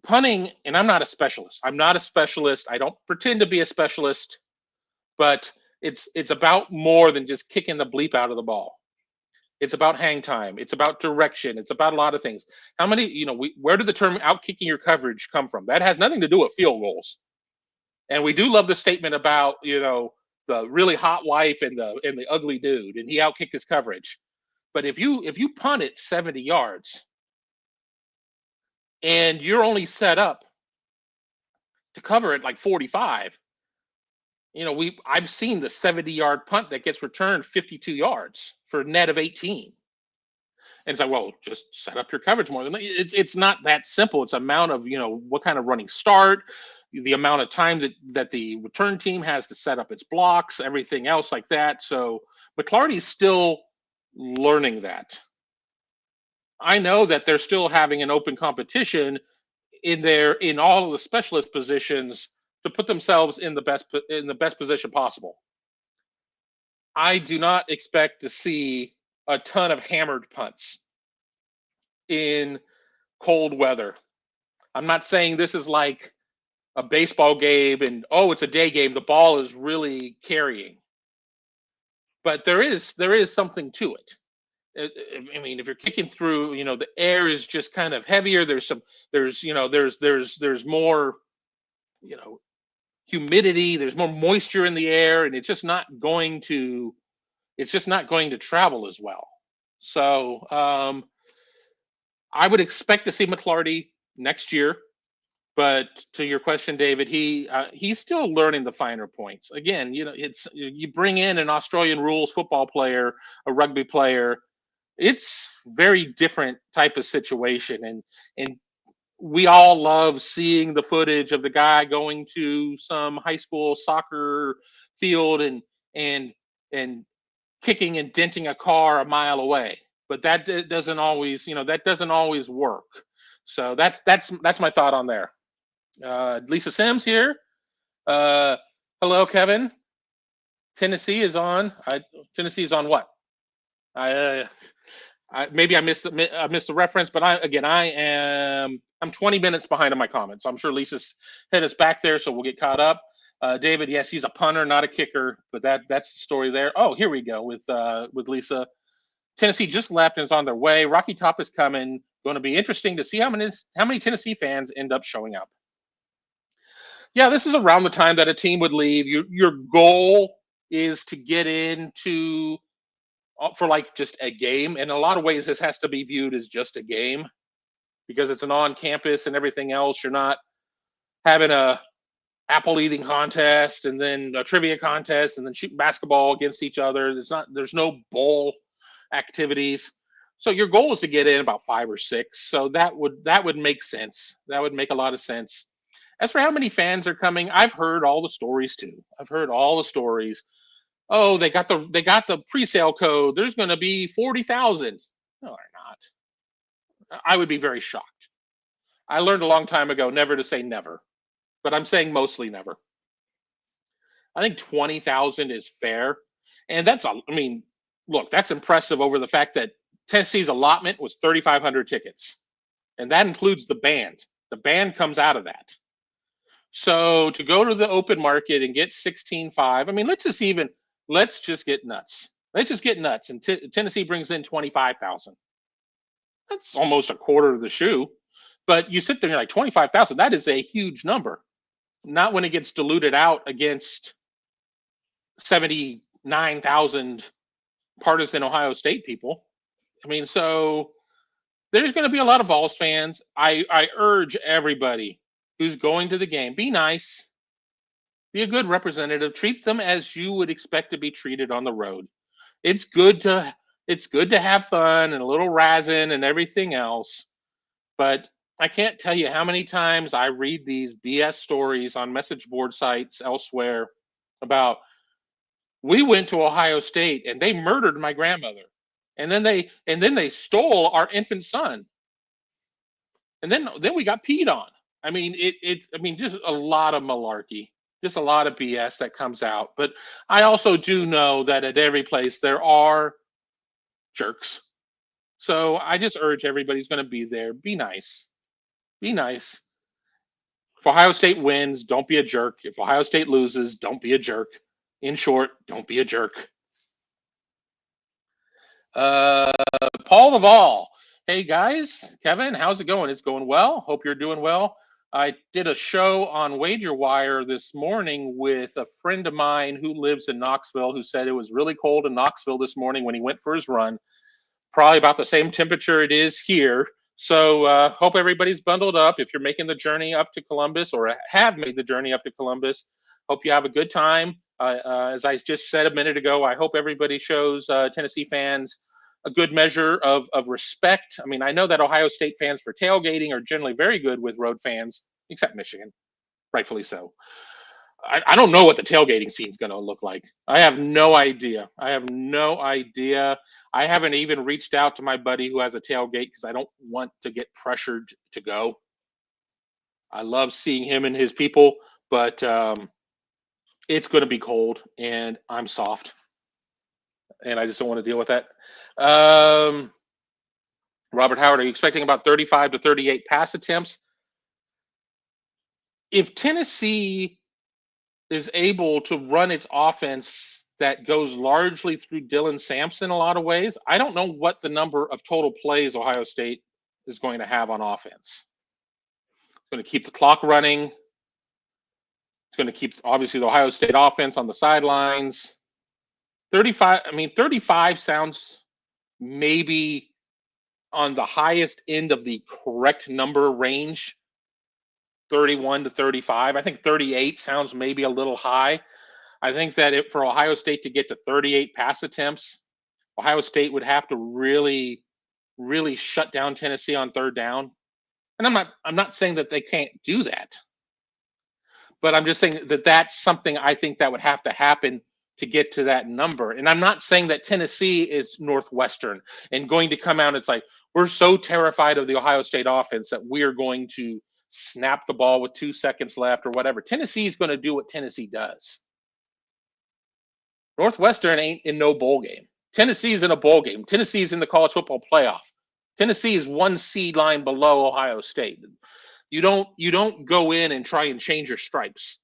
Punting, and I'm not a specialist. I don't pretend to be a specialist, but it's about more than just kicking the bleep out of the ball. It's about hang time. It's about direction. It's about a lot of things. How many, where did the term out kicking your coverage come from? That has nothing to do with field goals. And we do love the statement about, the really hot wife and the ugly dude, and he outkicked his coverage. But if you punt it 70 yards and you're only set up to cover it like 45, I've seen the 70-yard punt that gets returned 52 yards for a net of 18. And it's like, well, just set up your coverage more. It's not that simple. It's amount of, what kind of running start, the amount of time that the return team has to set up its blocks, everything else like that. So McClarty's still learning that. I know that they're still having an open competition in all of the specialist positions to put themselves in the best position possible. I do not expect to see a ton of hammered punts in cold weather. I'm not saying this is like a baseball game and it's a day game, the ball is really carrying. But there is something to it. I mean, if you're kicking through, the air is just kind of heavier. There's more, humidity. There's more moisture in the air, and it's just not going to travel as well. So I would expect to see McClarty next year. But to your question, David, he's still learning the finer points. Again, it's you bring in an Australian rules football player, a rugby player. It's very different type of situation, and we all love seeing the footage of the guy going to some high school soccer field and kicking and denting a car a mile away. But that doesn't always, work. So that's my thought on there. Lisa Sims here. Hello, Kevin. Tennessee is on. Tennessee is on what? Maybe I missed the reference, but I'm 20 minutes behind on my comments. I'm sure Lisa's hit us back there, so we'll get caught up. David, yes, he's a punter, not a kicker, but that's the story there. Oh, here we go with Lisa. Tennessee just left and is on their way. Rocky Top is coming. Going to be interesting to see how many Tennessee fans end up showing up. Yeah, this is around the time that a team would leave. Your goal is to get into for like just a game. In a lot of ways, this has to be viewed as just a game because it's an on-campus and everything else. You're not having a apple eating contest and then a trivia contest and then shooting basketball against each other. There's no bowl activities. So your goal is to get in about 5 or 6. So that would make sense. That would make a lot of sense. As for how many fans are coming, I've heard all the stories too. I've heard all the stories. Oh, they got the pre-sale code. There's going to be 40,000. No, they're not. I would be very shocked. I learned a long time ago never to say never, but I'm saying mostly never. I think 20,000 is fair, and look, that's impressive over the fact that Tennessee's allotment was 3,500 tickets, and that includes the band. The band comes out of that. So to go to the open market and get 16.5, I mean, let's just get nuts. Let's just get nuts. And Tennessee brings in 25,000. That's almost a quarter of the shoe. But you sit there and you're like, 25,000, that is a huge number. Not when it gets diluted out against 79,000 partisan Ohio State people. I mean, so there's going to be a lot of Vols fans. I urge everybody who's going to the game, be nice, be a good representative, treat them as you would expect to be treated on the road. It's good to have fun and a little razzing and everything else, but I can't tell you how many times I read these BS stories on message board sites elsewhere about we went to Ohio State and they murdered my grandmother, and then they stole our infant son, and then we got peed on. I mean, just a lot of malarkey, just a lot of BS that comes out. But I also do know that at every place there are jerks. So I just urge everybody's going to be there. Be nice. Be nice. If Ohio State wins, don't be a jerk. If Ohio State loses, don't be a jerk. In short, don't be a jerk. Paul the Vol. Hey guys, Kevin, how's it going? It's going well. Hope you're doing well. I did a show on WagerWire this morning with a friend of mine who lives in Knoxville who said it was really cold in Knoxville this morning when he went for his run. Probably about the same temperature it is here. So hope everybody's bundled up. If you're making the journey up to Columbus or have made the journey up to Columbus, hope you have a good time. As I just said a minute ago, I hope everybody shows Tennessee fans a good measure of respect. I mean, I know that Ohio State fans for tailgating are generally very good with road fans, except Michigan, rightfully so. I don't know what the tailgating scene is going to look like. I have no idea. I have no idea. I haven't even reached out to my buddy who has a tailgate because I don't want to get pressured to go. I love seeing him and his people, but it's going to be cold and I'm soft and I just don't want to deal with that. Robert Howard, are you expecting about 35 to 38 pass attempts? If Tennessee is able to run its offense that goes largely through Dylan Sampson in a lot of ways, I don't know what the number of total plays Ohio State is going to have on offense. It's going to keep the clock running. It's going to keep, obviously, the Ohio State offense on the sidelines. 35 sounds maybe on the highest end of the correct number range, 31 to 35. I think 38 sounds maybe a little high. I think that for Ohio State to get to 38 pass attempts, Ohio State would have to really, really shut down Tennessee on third down. And I'm not saying that they can't do that, but I'm just saying that that's something I think that would have to happen to get to that number. And I'm not saying that Tennessee is Northwestern and going to come out. It's like, we're so terrified of the Ohio State offense that we are going to snap the ball with 2 seconds left or whatever. Tennessee is going to do what Tennessee does. Northwestern ain't in no bowl game. Tennessee is in a bowl game. Tennessee is in the college football playoff. Tennessee is 1 seed line below Ohio State. You don't go in and try and change your stripes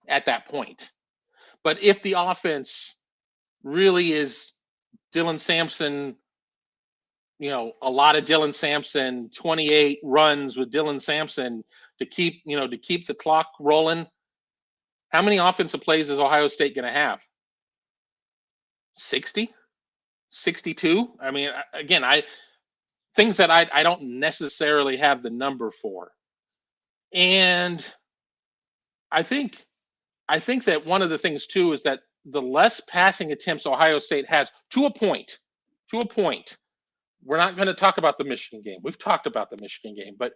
at that point. But if the offense really is Dylan Sampson, a lot of Dylan Sampson, 28 runs with Dylan Sampson to keep the clock rolling, how many offensive plays is Ohio State going to have? 60? 62? I mean, again, things that I don't necessarily have the number for. And I think that one of the things too is that the less passing attempts Ohio State has to a point, we're not going to talk about the Michigan game. We've talked about the Michigan game, but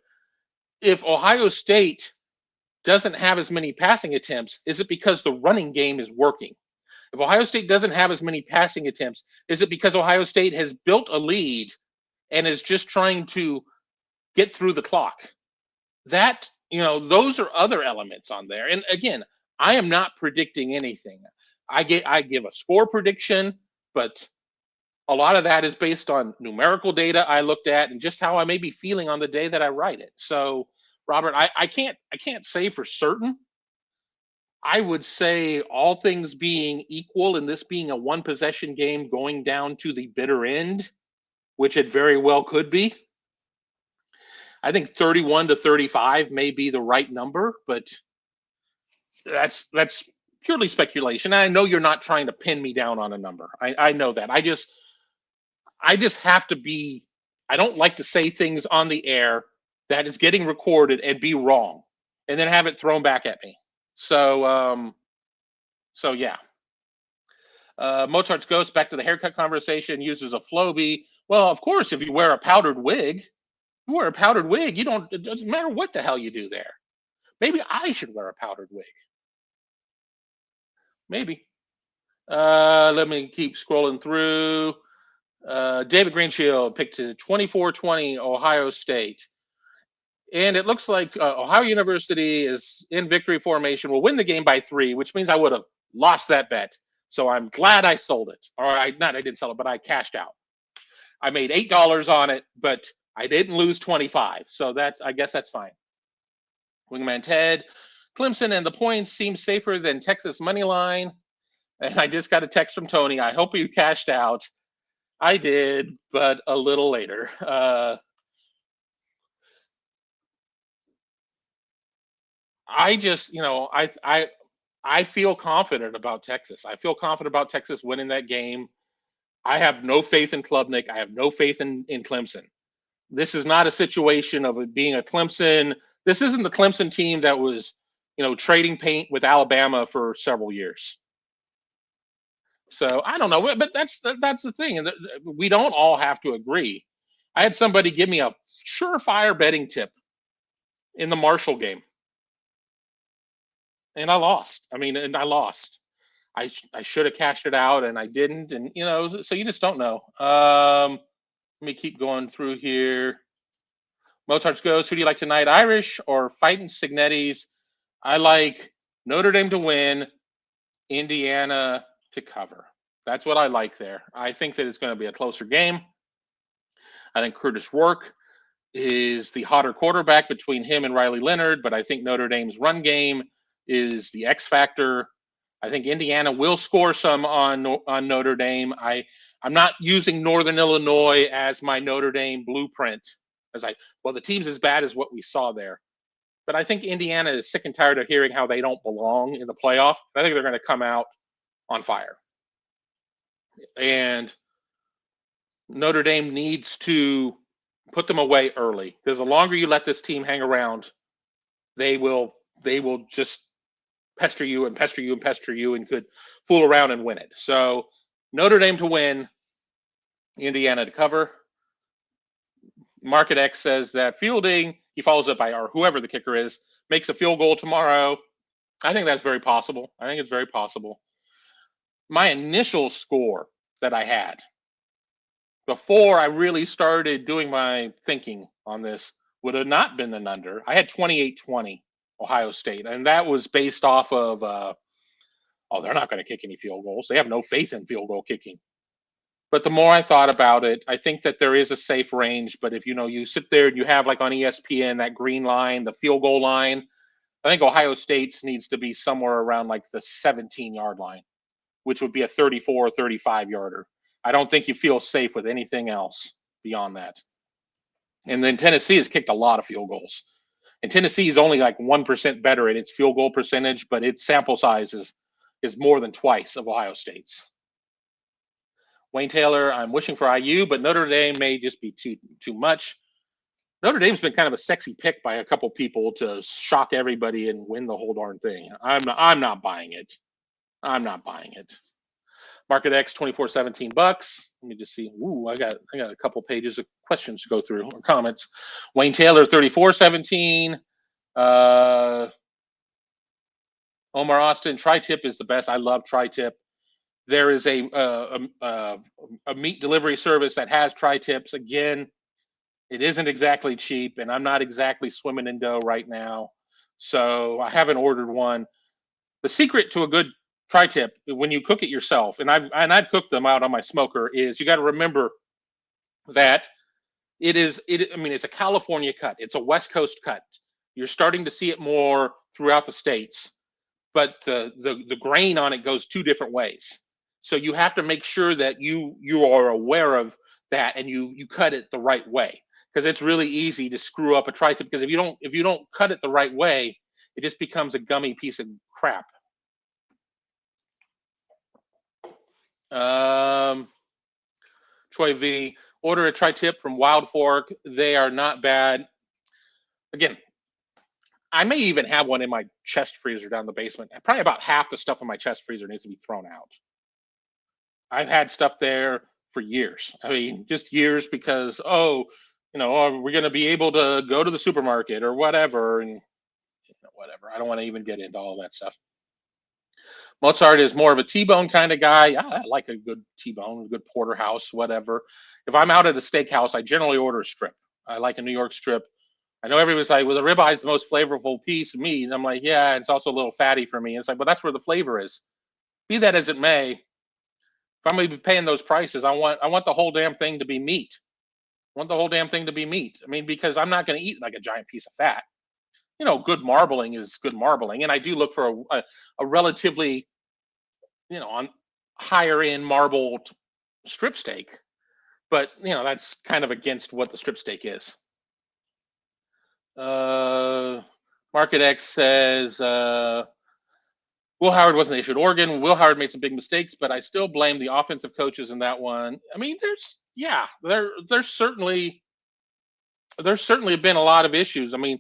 if Ohio State doesn't have as many passing attempts, is it because the running game is working? If Ohio State doesn't have as many passing attempts, is it because Ohio State has built a lead and is just trying to get through the clock? That, those are other elements on there. And again, I am not predicting anything. I give a score prediction, but a lot of that is based on numerical data I looked at and just how I may be feeling on the day that I write it. So, Robert, I can't say for certain. I would say all things being equal, and this being a one possession game going down to the bitter end, which it very well could be, I think 31 to 35 may be the right number, but that's purely speculation. And I know you're not trying to pin me down on a number. I know that. I just have to be, I don't like to say things on the air that is getting recorded and be wrong and then have it thrown back at me. So yeah. Mozart's Ghost, back to the haircut conversation, uses a Flowbee. Well, of course, if you wear a powdered wig, it doesn't matter what the hell you do there. Maybe I should wear a powdered wig. Maybe. Let me keep scrolling through. David Greenshield picked 24-20 Ohio State. And it looks like Ohio University is in victory formation, will win the game by 3, which means I would have lost that bet. So I'm glad I sold it. Or I didn't sell it, but I cashed out. I made $8 on it, but I didn't lose 25. So I guess that's fine. Wingman Ted, Clemson and the points seem safer than Texas money line. And I just got a text from Tony. I hope you cashed out. I did, but a little later. I just, I feel confident about Texas. I feel confident about Texas winning that game. I have no faith in Klubnik. I have no faith in Clemson. This is not a situation of it being a Clemson. This isn't the Clemson team that was, trading paint with Alabama for several years. So I don't know, but that's the thing, and we don't all have to agree. I had somebody give me a surefire betting tip in the Marshall game, and I lost. I mean, and I lost. I should have cashed it out, and I didn't. And so you just don't know. Let me keep going through here. Mozart's goes. Who do you like tonight? Irish or fighting Signetti's? I like Notre Dame to win, Indiana to cover. That's what I like there. I think that it's going to be a closer game. I think Curtis Rourke is the hotter quarterback between him and Riley Leonard, but I think Notre Dame's run game is the X factor. I think Indiana will score some on Notre Dame. I'm not using Northern Illinois as my Notre Dame blueprint. As the team's as bad as what we saw there. But I think Indiana is sick and tired of hearing how they don't belong in the playoff. I think they're going to come out on fire. And Notre Dame needs to put them away early, because the longer you let this team hang around, they will just pester you and pester you and pester you and could fool around and win it. So Notre Dame to win, Indiana to cover. Market X says that Fielding, he follows up by, or whoever the kicker is, makes a field goal tomorrow. I think that's very possible. I think it's very possible. My initial score that I had before I really started doing my thinking on this would have not been an under. I had 28-20 Ohio State, and that was based off of, they're not going to kick any field goals. They have no faith in field goal kicking. But the more I thought about it, I think that there is a safe range. But if you sit there and you have, like on ESPN, that green line, the field goal line, I think Ohio State's needs to be somewhere around like the 17-yard line, which would be a 34 or 35 yarder. I don't think you feel safe with anything else beyond that. And then Tennessee has kicked a lot of field goals. And Tennessee is only like 1% better at its field goal percentage, but its sample size is more than twice of Ohio State's. Wayne Taylor, I'm wishing for IU, but Notre Dame may just be too much. Notre Dame's been kind of a sexy pick by a couple people to shock everybody and win the whole darn thing. I'm not buying it. I'm not buying it. Market X, $24.17. Let me just see. Ooh, I got a couple pages of questions to go through, or comments. Wayne Taylor, $34.17. Omar Austin, tri-tip is the best. I love tri-tip. There is a meat delivery service that has tri-tips. Again, it isn't exactly cheap, and I'm not exactly swimming in dough right now, so I haven't ordered one. The secret to a good tri-tip, when you cook it yourself, and I've cooked them out on my smoker, is you got to remember that it's a California cut. It's a West Coast cut. You're starting to see it more throughout the states, but the grain on it goes two different ways. So you have to make sure that you are aware of that, and you cut it the right way, because it's really easy to screw up a tri-tip, because if you don't cut it the right way, it just becomes a gummy piece of crap. Troy V, order a tri-tip from Wild Fork. They are not bad. Again, I may even have one in my chest freezer down in the basement. Probably about half the stuff in my chest freezer needs to be thrown out. I've had stuff there for years. I mean, just years, because, are we going to be able to go to the supermarket or whatever? And whatever. I don't want to even get into all that stuff. Mozart is more of a T-bone kind of guy. I like a good T-bone, a good porterhouse, whatever. If I'm out at a steakhouse, I generally order a strip. I like a New York strip. I know everybody's like, well, the ribeye is the most flavorful piece of meat. And I'm like, yeah, it's also a little fatty for me. And it's like, well, that's where the flavor is. Be that as it may, if I'm going to be paying those prices, I want the whole damn thing to be meat. I want the whole damn thing to be meat. I mean, because I'm not going to eat like a giant piece of fat. Good marbling is good marbling. And I do look for a relatively, on higher end marbled strip steak. But, that's kind of against what the strip steak is. Market X says, Will Howard wasn't issued Oregon. Will Howard made some big mistakes, but I still blame the offensive coaches in that one. I mean, there's certainly been a lot of issues. I mean,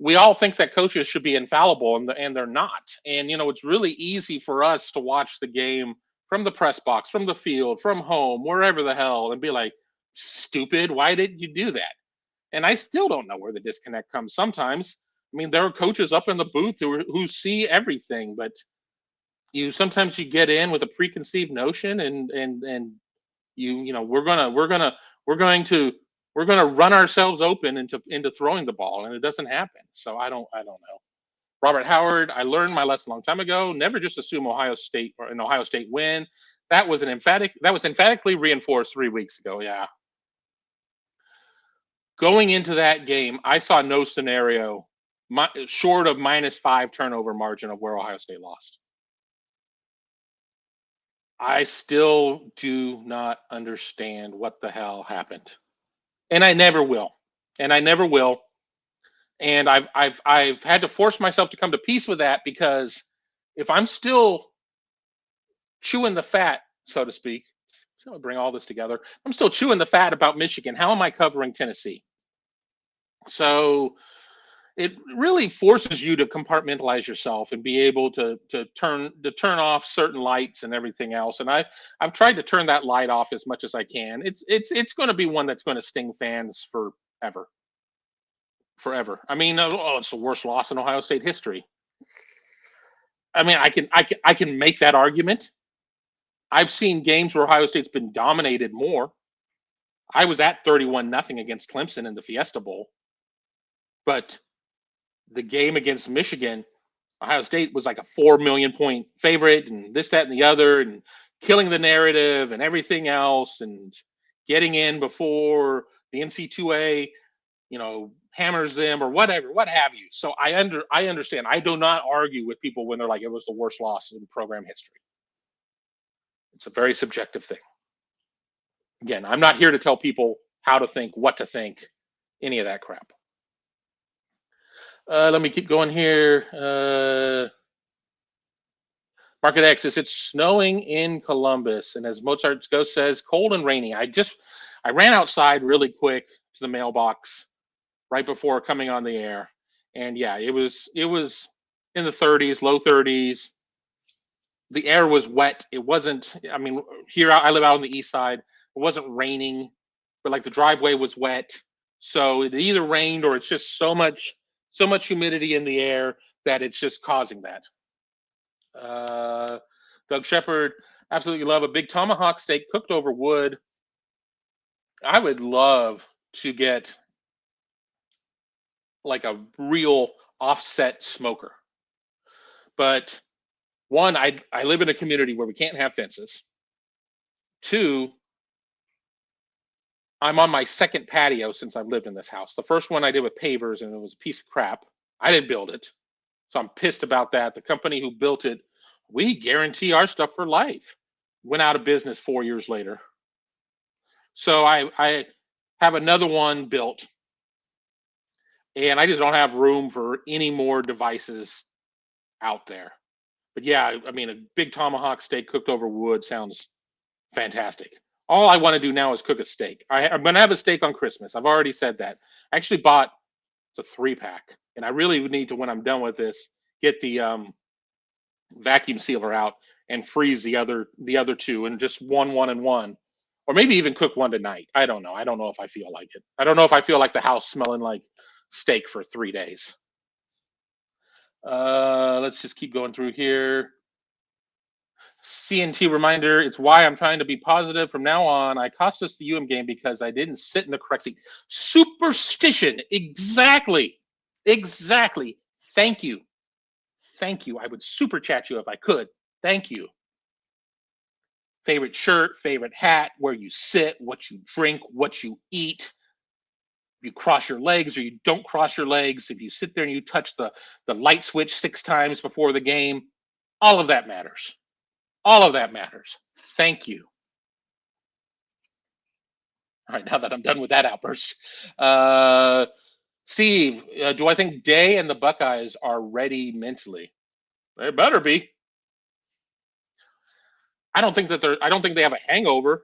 we all think that coaches should be infallible, and they're not. And it's really easy for us to watch the game from the press box, from the field, from home, wherever the hell, and be like, stupid, why did you do that? And I still don't know where the disconnect comes sometimes. I mean, there are coaches up in the booth who see everything, but sometimes you get in with a preconceived notion, and we're gonna run ourselves open into throwing the ball, and it doesn't happen. So I don't know. Robert Howard, I learned my lesson a long time ago. Never just assume Ohio State or an Ohio State win. That was emphatically reinforced 3 weeks ago. Yeah. Going into that game, I saw no scenario short of -5 turnover margin of where Ohio State lost. I still do not understand what the hell happened, and I never will, and I never will. And I've had to force myself to come to peace with that, because if I'm still chewing the fat, so to speak, so I bring all this together. I'm still chewing the fat about Michigan. How am I covering Tennessee? So it really forces you to compartmentalize yourself and be able to turn off certain lights and everything else. And I've tried to turn that light off as much as I can. It's going to be one that's going to sting fans forever, forever. I mean, oh, it's the worst loss in Ohio State history. I mean, I can make that argument. I've seen games where Ohio State's been dominated more. I was at 31-0 against Clemson in the Fiesta Bowl, but the game against Michigan, Ohio State was like a 4 million point favorite, and this, that, and the other, and killing the narrative and everything else, and getting in before the NC2A, hammers them or whatever, what have you. So I understand. I do not argue with people when they're like, it was the worst loss in program history. It's a very subjective thing. Again, I'm not here to tell people how to think, what to think, any of that crap. Let me keep going here. Market X says it's snowing in Columbus, and as Mozart's Ghost says, cold and rainy. I ran outside really quick to the mailbox right before coming on the air, and yeah, it was in the 30s, low 30s. The air was wet. It wasn't. I mean, here I live out on the east side. It wasn't raining, but like the driveway was wet, so it either rained or it's just so much humidity in the air that it's just causing that. Doug Shepard, absolutely love a big tomahawk steak cooked over wood. I would love to get like a real offset smoker, but one, I live in a community where we can't have fences. Two, I'm on my second patio since I've lived in this house. The first one I did with pavers, and it was a piece of crap. I didn't build it, so I'm pissed about that. The company who built it, we guarantee our stuff for life, went out of business 4 years later. So I have another one built, and I just don't have room for any more devices out there. But yeah, I mean, a big tomahawk steak cooked over wood sounds fantastic. All I want to do now is cook a steak. I'm going to have a steak on Christmas. I've already said that. I actually bought a 3-pack, and I really would need to, when I'm done with this, get the vacuum sealer out and freeze the other two, and just one, and one, or maybe even cook one tonight. I don't know. I don't know if I feel like it. I don't know if I feel like the house smelling like steak for 3 days. Let's just keep going through here. CNT reminder, it's why I'm trying to be positive from now on. I cost us the game because I didn't sit in the correct seat. Superstition. Exactly. Thank you. I would super chat you if I could. Thank you. Favorite shirt, favorite hat, where you sit, what you drink, what you eat. You cross your legs or you don't cross your legs. If you sit there and you touch the light switch 6 times before the game, all of that matters. All of that matters. Thank you. All right, now that I'm done with that outburst. Steve, do I think Day and the Buckeyes are ready mentally? They better be. I don't think they have a hangover.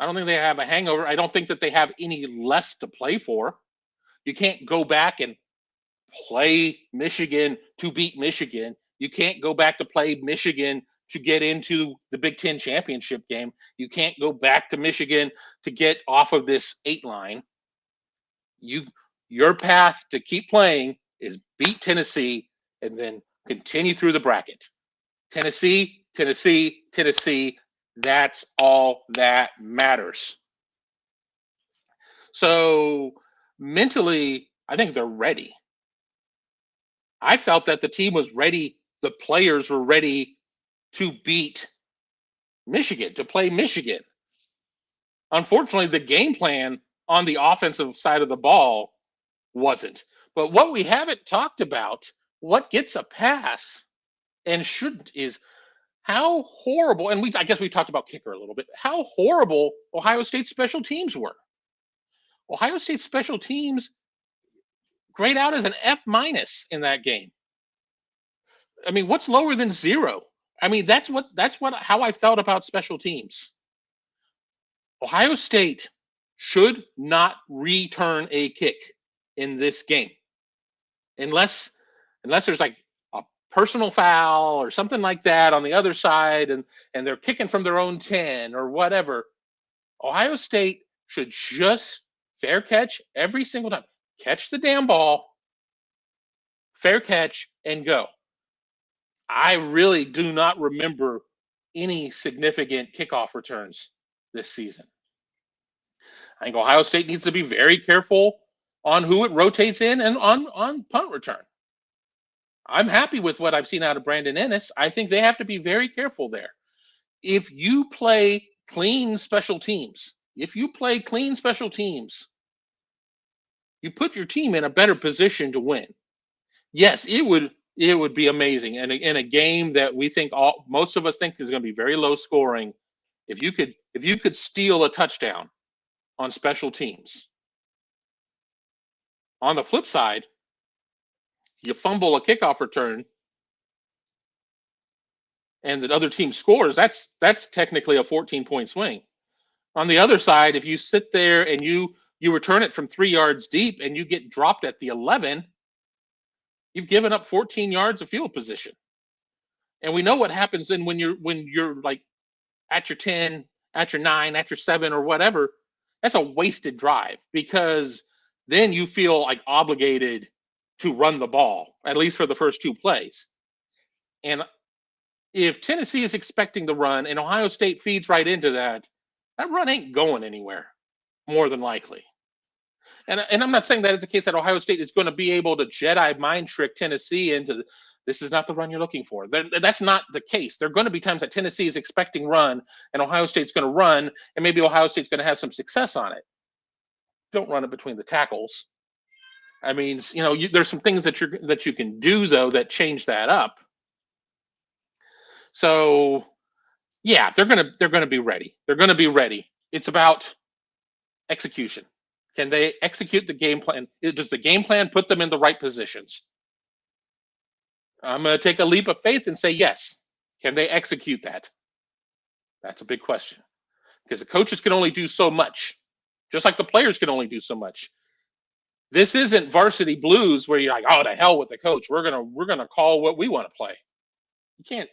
I don't think that they have any less to play for. You can't go back and play Michigan to beat Michigan. You can't go back to play Michigan to get into the Big Ten championship game. You can't go back to Michigan to get off of this 8 line. Your path to keep playing is beat Tennessee and then continue through the bracket. Tennessee, Tennessee, Tennessee. That's all that matters. So mentally, I think they're ready. I felt that the team was ready. The players were ready to beat Michigan, to play Michigan. Unfortunately, the game plan on the offensive side of the ball wasn't. But what we haven't talked about, what gets a pass and shouldn't, is how horrible, and I guess we talked about kicker a little bit, how horrible Ohio State's special teams were. Ohio State's special teams grade out as an F- in that game. I mean, what's lower than 0? I mean, that's how I felt about special teams. Ohio State should not return a kick in this game unless there's like a personal foul or something like that on the other side, and they're kicking from their own 10 or whatever. Ohio State should just fair catch every single time. Catch the damn ball, fair catch, and go. I really do not remember any significant kickoff returns this season. I think Ohio State needs to be very careful on who it rotates in and on punt return. I'm happy with what I've seen out of Brandon Ennis. I think they have to be very careful there. If you play clean special teams, you put your team in a better position to win. Yes, it would be amazing. And in a game that we think most of us think is going to be very low scoring, if you could steal a touchdown on special teams. On the flip side, you fumble a kickoff return and the other team scores, that's technically a 14-point swing. On the other side, if you sit there and you return it from 3 yards deep and you get dropped at the 11, you've given up 14 yards of field position. And we know what happens then when you're like at your 10, at your 9, at your 7 or whatever. That's a wasted drive, because then you feel like obligated to run the ball, at least for the first 2 plays. And if Tennessee is expecting the run and Ohio State feeds right into that run ain't going anywhere, more than likely. And I'm not saying that it's the case that Ohio State is going to be able to Jedi mind trick Tennessee into this is not the run you're looking for. That's not the case. There are going to be times that Tennessee is expecting run and Ohio State's going to run, and maybe Ohio State's going to have some success on it. Don't run it between the tackles. I mean, there's some things that you can do though that change that up. So, yeah, they're gonna be ready. They're gonna be ready. It's about execution. Can they execute the game plan? Does the game plan put them in the right positions? I'm going to take a leap of faith and say yes. Can they execute that? That's a big question, because the coaches can only do so much, just like the players can only do so much. This isn't varsity blues where you're like, oh, to hell with the coach. We're gonna call what we want to play. You can't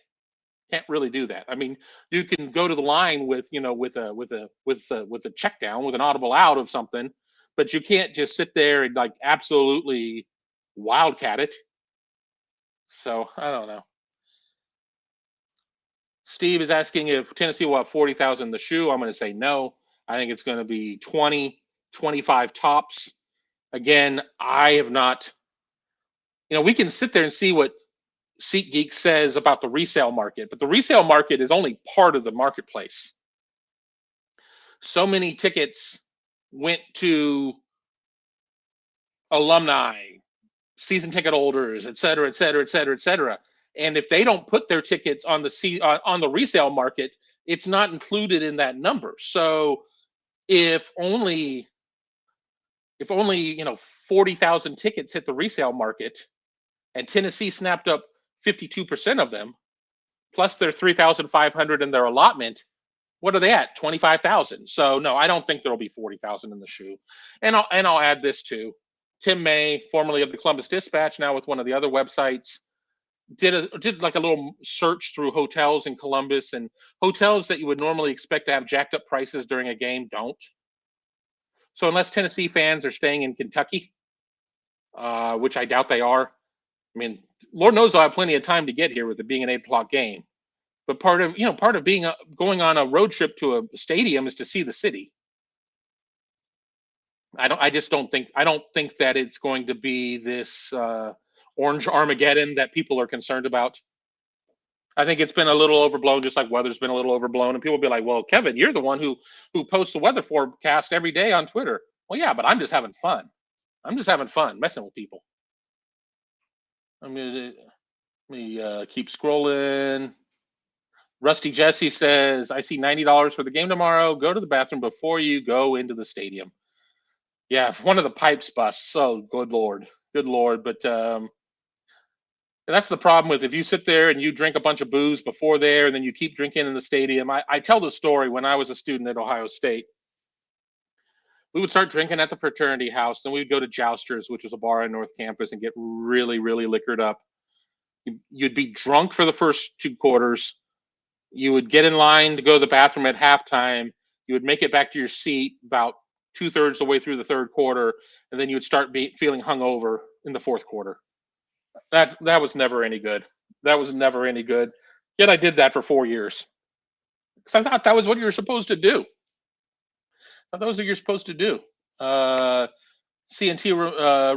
really do that. I mean, you can go to the line with a check down, with an audible out of something, but you can't just sit there and like absolutely wildcat it. So I don't know. Steve is asking if Tennessee will have 40,000 in the shoe. I'm going to say no. I think it's going to be 20, 25 tops. Again, I have not, we can sit there and see what SeatGeek says about the resale market, but the resale market is only part of the marketplace. So many tickets went to alumni, season ticket holders, et cetera, et cetera, et cetera, et cetera. And if they don't put their tickets on the resale market, it's not included in that number. So if only 40,000 tickets hit the resale market, and Tennessee snapped up 52% of them, plus their 3,500 in their allotment, what are they at? 25,000. So no, I don't think there'll be 40,000 in the shoe. And I'll add this too. Tim May, formerly of the Columbus Dispatch, now with one of the other websites, did like a little search through hotels in Columbus, and hotels that you would normally expect to have jacked up prices during a game don't. So unless Tennessee fans are staying in Kentucky, which I doubt they are, I mean, Lord knows I'll have plenty of time to get here with it being an 8 o'clock game. But part of being going on a road trip to a stadium is to see the city. I don't think that it's going to be this orange Armageddon that people are concerned about. I think it's been a little overblown, just like weather's been a little overblown, and people be like, "Well, Kevin, you're the one who posts the weather forecast every day on Twitter." Well, yeah, but I'm just having fun. I'm just having fun messing with people. I'm gonna let me keep scrolling. Rusty Jesse says, "I see $90 for the game tomorrow. Go to the bathroom before you go into the stadium." Yeah, if one of the pipes busts, oh, good lord, good lord. But that's the problem with if you sit there and you drink a bunch of booze before there and then you keep drinking in the stadium. I tell the story when I was a student at Ohio State. We would start drinking at the fraternity house, then we'd go to Jousters, which was a bar on North Campus, and get really, really liquored up. You'd be drunk for the first 2 quarters. You would get in line to go to the bathroom at halftime. You would make it back to your seat about 2/3 the way through the third quarter, and then you would start feeling hungover in the fourth quarter. That was never any good. That was never any good. Yet I did that for 4 years because I thought that was what you were supposed to do. I thought that was what you're supposed to do. CNT,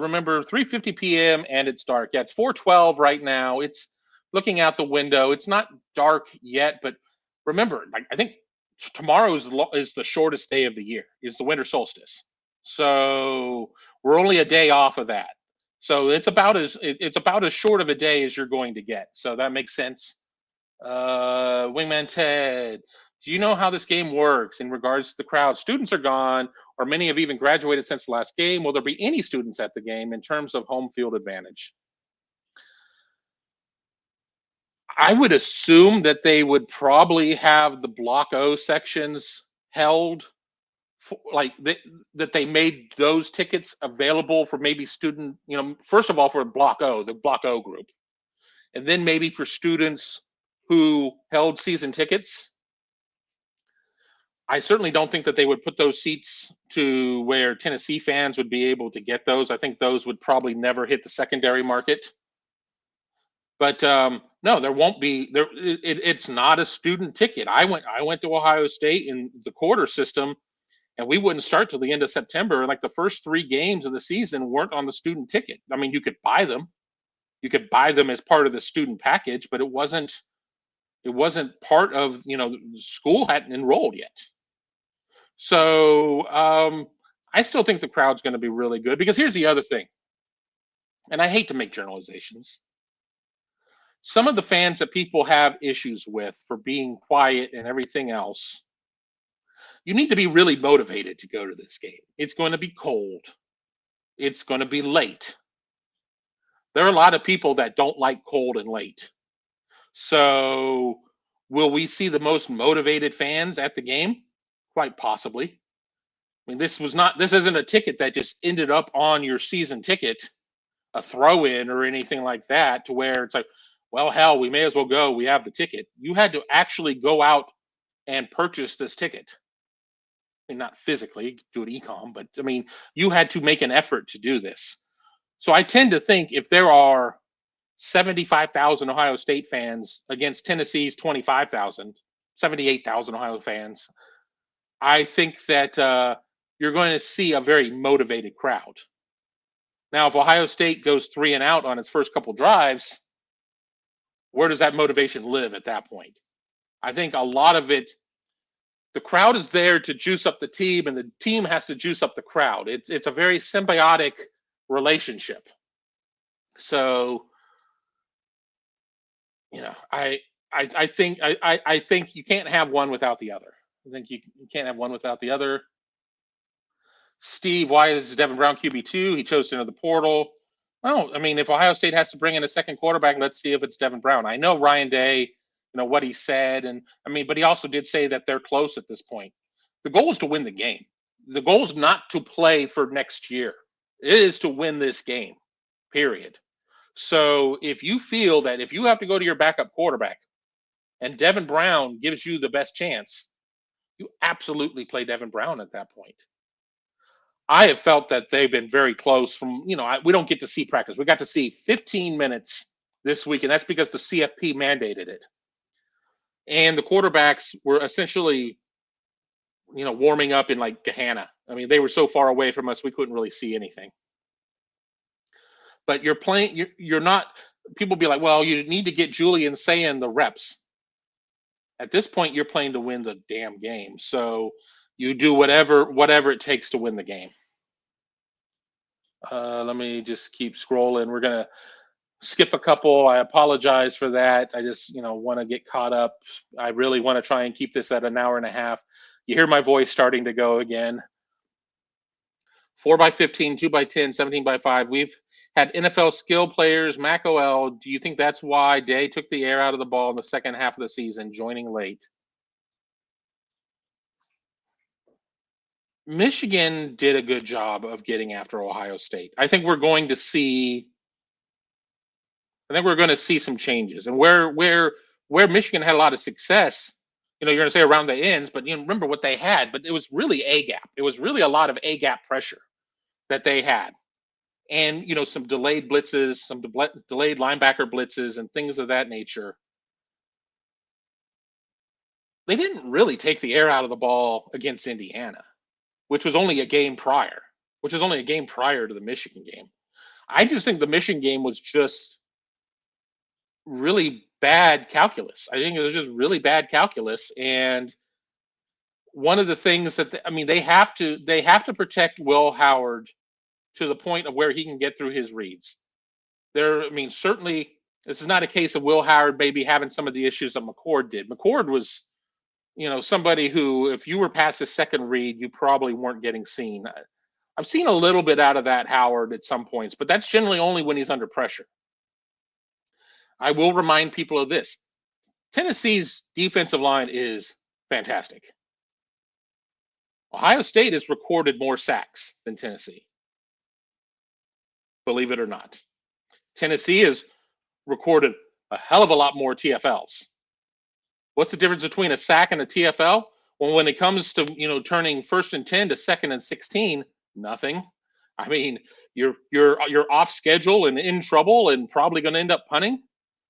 remember 3:50 p.m. and it's dark. Yeah, it's 4:12 right now. It's looking out the window. It's not dark yet, but remember, I think tomorrow is the shortest day of the year. Is the winter solstice. So we're only a day off of that. So it's about as short of a day as you're going to get. So that makes sense. Wingman Ted, do you know how this game works in regards to the crowd? Students are gone, or many have even graduated since the last game. Will there be any students at the game in terms of home field advantage? I would assume that they would probably have the Block O sections held, that they made those tickets available for maybe student, first of all for Block O, the Block O group, and then maybe for students who held season tickets. I certainly don't think that they would put those seats to where Tennessee fans would be able to get those. I think those would probably never hit the secondary market. But no, there won't be there. It's not a student ticket. I went to Ohio State in the quarter system, and we wouldn't start till the end of September. Like the first 3 games of the season weren't on the student ticket. I mean, you could buy them. You could buy them as part of the student package, but it wasn't part of, the school hadn't enrolled yet. So I still think the crowd's going to be really good, because here's the other thing, and I hate to make generalizations. Some of the fans that people have issues with for being quiet and everything else, you need to be really motivated to go to this game. It's going to be cold. It's going to be late. There are a lot of people that don't like cold and late. So will we see the most motivated fans at the game? Quite possibly. I mean, this isn't a ticket that just ended up on your season ticket, a throw-in or anything like that, to where it's like, well, hell, we may as well go. We have the ticket. You had to actually go out and purchase this ticket. I mean, not physically, do it e-com, but I mean, you had to make an effort to do this. So I tend to think if there are 75,000 Ohio State fans against Tennessee's 25,000, 78,000 Ohio fans, I think that you're going to see a very motivated crowd. Now, if Ohio State goes 3 and out on its first couple drives, where does that motivation live at that point? I think a lot of it, the crowd is there to juice up the team, and the team has to juice up the crowd. It's a very symbiotic relationship. So, I think you can't have one without the other. I think you can't have one without the other. Steve, why is Devin Brown QB2? He chose to enter the portal. Well, I mean, if Ohio State has to bring in a second quarterback, let's see if it's Devin Brown. I know Ryan Day, what he said, and I mean, but he also did say that they're close at this point. The goal is to win the game. The goal is not to play for next year. It is to win this game, period. So if you feel that if you have to go to your backup quarterback and Devin Brown gives you the best chance, you absolutely play Devin Brown at that point. I have felt that they've been very close from, we don't get to see practice. We got to see 15 minutes this week, and that's because the CFP mandated it. And the quarterbacks were essentially, warming up in like Gehenna. I mean, they were so far away from us, we couldn't really see anything. But you're playing, you're not, people be like, well, you need to get Julian saying the reps. At this point, you're playing to win the damn game. So you do whatever it takes to win the game. Let me just keep scrolling. We're going to skip a couple. I apologize for that. I just, want to get caught up. I really want to try and keep this at an hour and a half. You hear my voice starting to go again. 4x15, 2x10, 17x5. We've had NFL skill players, Mac OL. Do you think that's why Day took the air out of the ball in the second half of the season, joining late? Michigan did a good job of getting after Ohio State. I think we're going to see some changes. And where Michigan had a lot of success, you're going to say around the ends, but remember what they had, but it was really A gap. It was really a lot of A gap pressure that they had. And, some delayed blitzes, some delayed linebacker blitzes and things of that nature. They didn't really take the air out of the ball against Indiana, which was only a game prior to the Michigan game. I just think the Michigan game was just really bad calculus. I think it was just really bad calculus. And one of the things that they have to protect Will Howard to the point of where he can get through his reads. Certainly this is not a case of Will Howard maybe having some of the issues that McCord did. McCord was, somebody who, if you were past his second read, you probably weren't getting seen. I've seen a little bit out of that Howard at some points, but that's generally only when he's under pressure. I will remind people of this. Tennessee's defensive line is fantastic. Ohio State has recorded more sacks than Tennessee. Believe it or not. Tennessee has recorded a hell of a lot more TFLs. What's the difference between a sack and a TFL? Well, when it comes to, turning 1st and 10 to 2nd and 16, nothing. You're off schedule and in trouble and probably going to end up punting.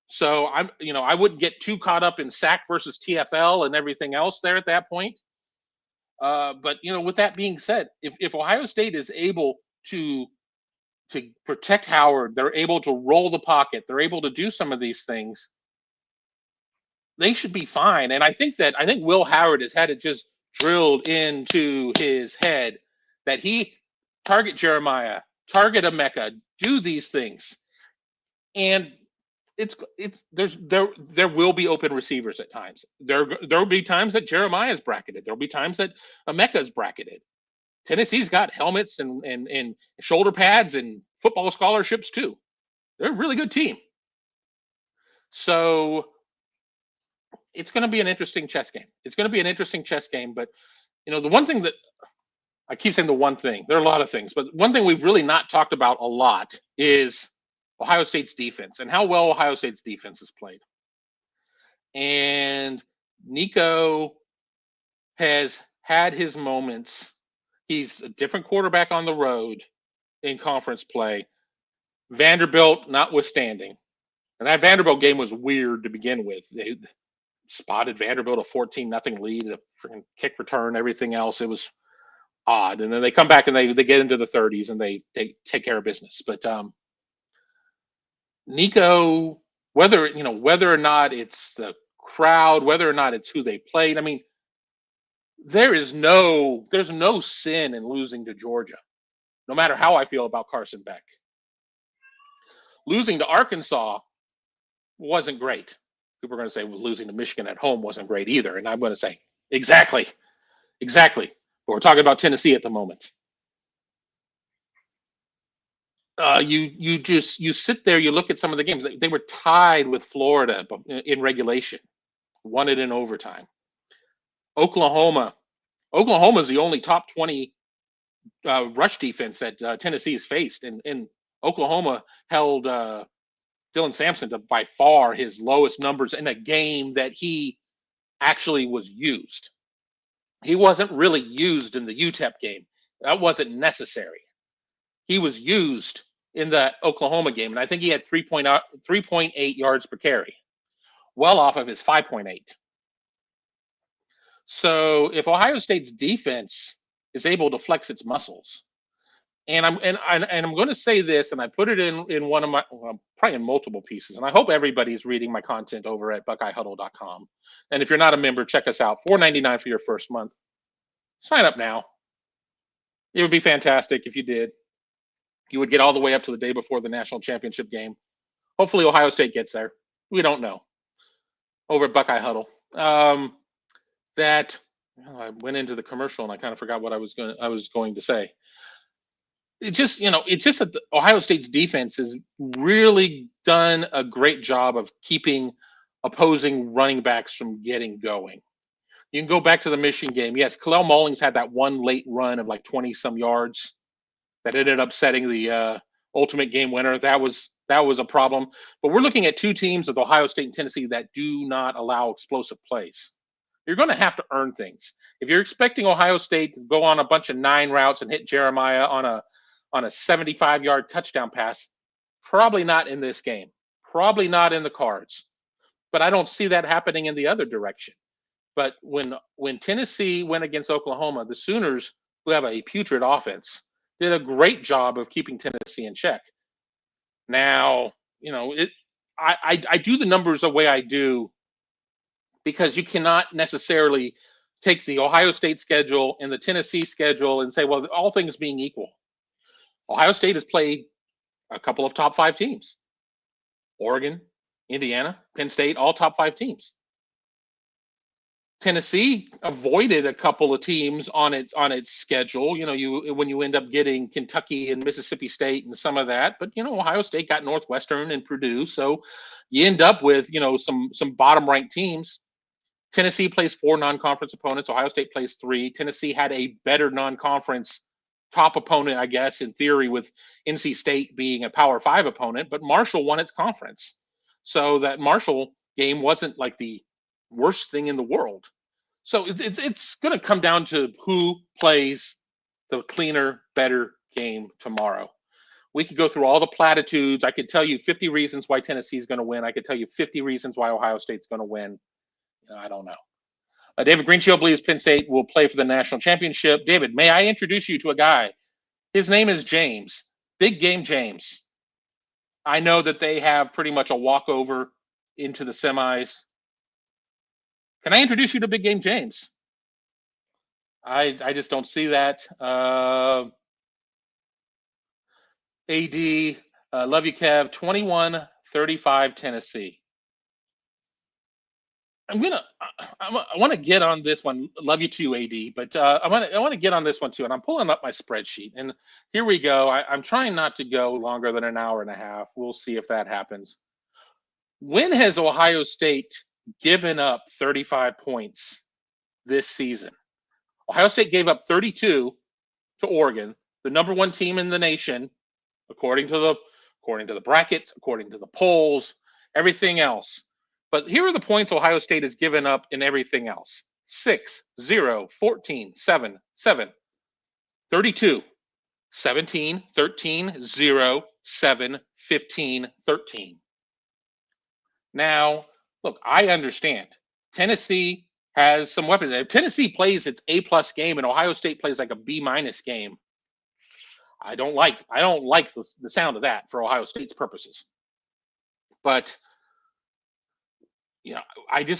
So I wouldn't get too caught up in sack versus TFL and everything else there at that point. But with that being said, if Ohio State is able to protect Howard, they're able to roll the pocket, they're able to do some of these things, they should be fine. And I think Will Howard has had it just drilled into his head that he target Jeremiah, target Emeka, do these things. And there will be open receivers at times. There will be times that Jeremiah is bracketed. There will be times that Emeka is bracketed. Tennessee's got helmets and shoulder pads and football scholarships too. They're a really good team. So it's going to be an interesting chess game. But the one thing that I keep saying, the one thing, there are a lot of things, but one thing we've really not talked about a lot is Ohio State's defense and how well Ohio State's defense has played. And Nico has had his moments. He's a different quarterback on the road in conference play. Vanderbilt notwithstanding. And that Vanderbilt game was weird to begin with. They spotted Vanderbilt a 14-0 lead, a freaking kick return, everything else. It was odd. And then they come back and they get into the 30s and they take care of business. But Nico, whether or not it's the crowd, whether or not it's who they played, there's no sin in losing to Georgia, no matter how I feel about Carson Beck. Losing to Arkansas wasn't great. People are going to say, well, losing to Michigan at home wasn't great either. And I'm going to say, exactly. But we're talking about Tennessee at the moment. You sit there, you look at some of the games. They were tied with Florida in regulation, won it in overtime. Oklahoma's the only top 20 rush defense that Tennessee's faced, and Oklahoma held Dylan Sampson to by far his lowest numbers in a game that he actually was used. He wasn't really used in the UTEP game. That wasn't necessary. He was used in the Oklahoma game, and I think he had 3.8 yards per carry, well off of his 5.8. So if Ohio State's defense is able to flex its muscles, and I'm going to say this, and I put it in one of my probably in multiple pieces, and I hope everybody's reading my content over at BuckeyeHuddle.com. And if you're not a member, check us out. $4.99 for your first month. Sign up now. It would be fantastic if you did. You would get all the way up to the day before the national championship game. Hopefully, Ohio State gets there. We don't know. Over at Buckeye Huddle, I went into the commercial and I kind of forgot what I was going to say. It's just that Ohio State's defense has really done a great job of keeping opposing running backs from getting going. You can go back to the Michigan game. Yes, Kalel Mullings had that one late run of like 20-some yards that ended up setting the ultimate game winner. That was a problem. But we're looking at two teams of Ohio State and Tennessee that do not allow explosive plays. You're going to have to earn things. If you're expecting Ohio State to go on a bunch of 9 routes and hit Jeremiah on a 75-yard touchdown pass, probably not in this game. Probably not in the cards. But I don't see that happening in the other direction. But when Tennessee went against Oklahoma, the Sooners, who have a putrid offense, did a great job of keeping Tennessee in check. Now, I do the numbers the way I do because you cannot necessarily take the Ohio State schedule and the Tennessee schedule and say, well, all things being equal. Ohio State has played a couple of top 5 teams. Oregon, Indiana, Penn State, all top 5 teams. Tennessee avoided a couple of teams on its schedule. When you end up getting Kentucky and Mississippi State and some of that, but Ohio State got Northwestern and Purdue, so you end up with some bottom ranked teams. Tennessee plays 4 non-conference opponents. Ohio State plays 3. Tennessee had a better non-conference top opponent, I guess, in theory, with NC State being a Power 5 opponent, but Marshall won its conference, so that Marshall game wasn't like the worst thing in the world. So it's going to come down to who plays the cleaner, better game tomorrow. We could go through all the platitudes. I could tell you 50 reasons why Tennessee is going to win. I could tell you 50 reasons why Ohio State's going to win. I don't know. David Greenshield believes Penn State will play for the national championship. David, may I introduce you to a guy? His name is James. Big Game James. I know that they have pretty much a walkover into the semis. Can I introduce you to Big Game James? I just don't see that. AD, love you, Kev. 21-35 Tennessee. I want to get on this one. Love you too, AD. But I want to get on this one too. And I'm pulling up my spreadsheet. And here we go. I'm trying not to go longer than an hour and a half. We'll see if that happens. When has Ohio State given up 35 points this season? Ohio State gave up 32 to Oregon, the number 1 team in the nation, according to the brackets, according to the polls, everything else. But here are the points Ohio State has given up in everything else: 6, 0, 14, 7, 7, 32, 17, 13, 0, 7, 15, 13. Now, look, I understand. Tennessee has some weapons. If Tennessee plays its A+ game and Ohio State plays like a B- game, I don't like the sound of that for Ohio State's purposes. But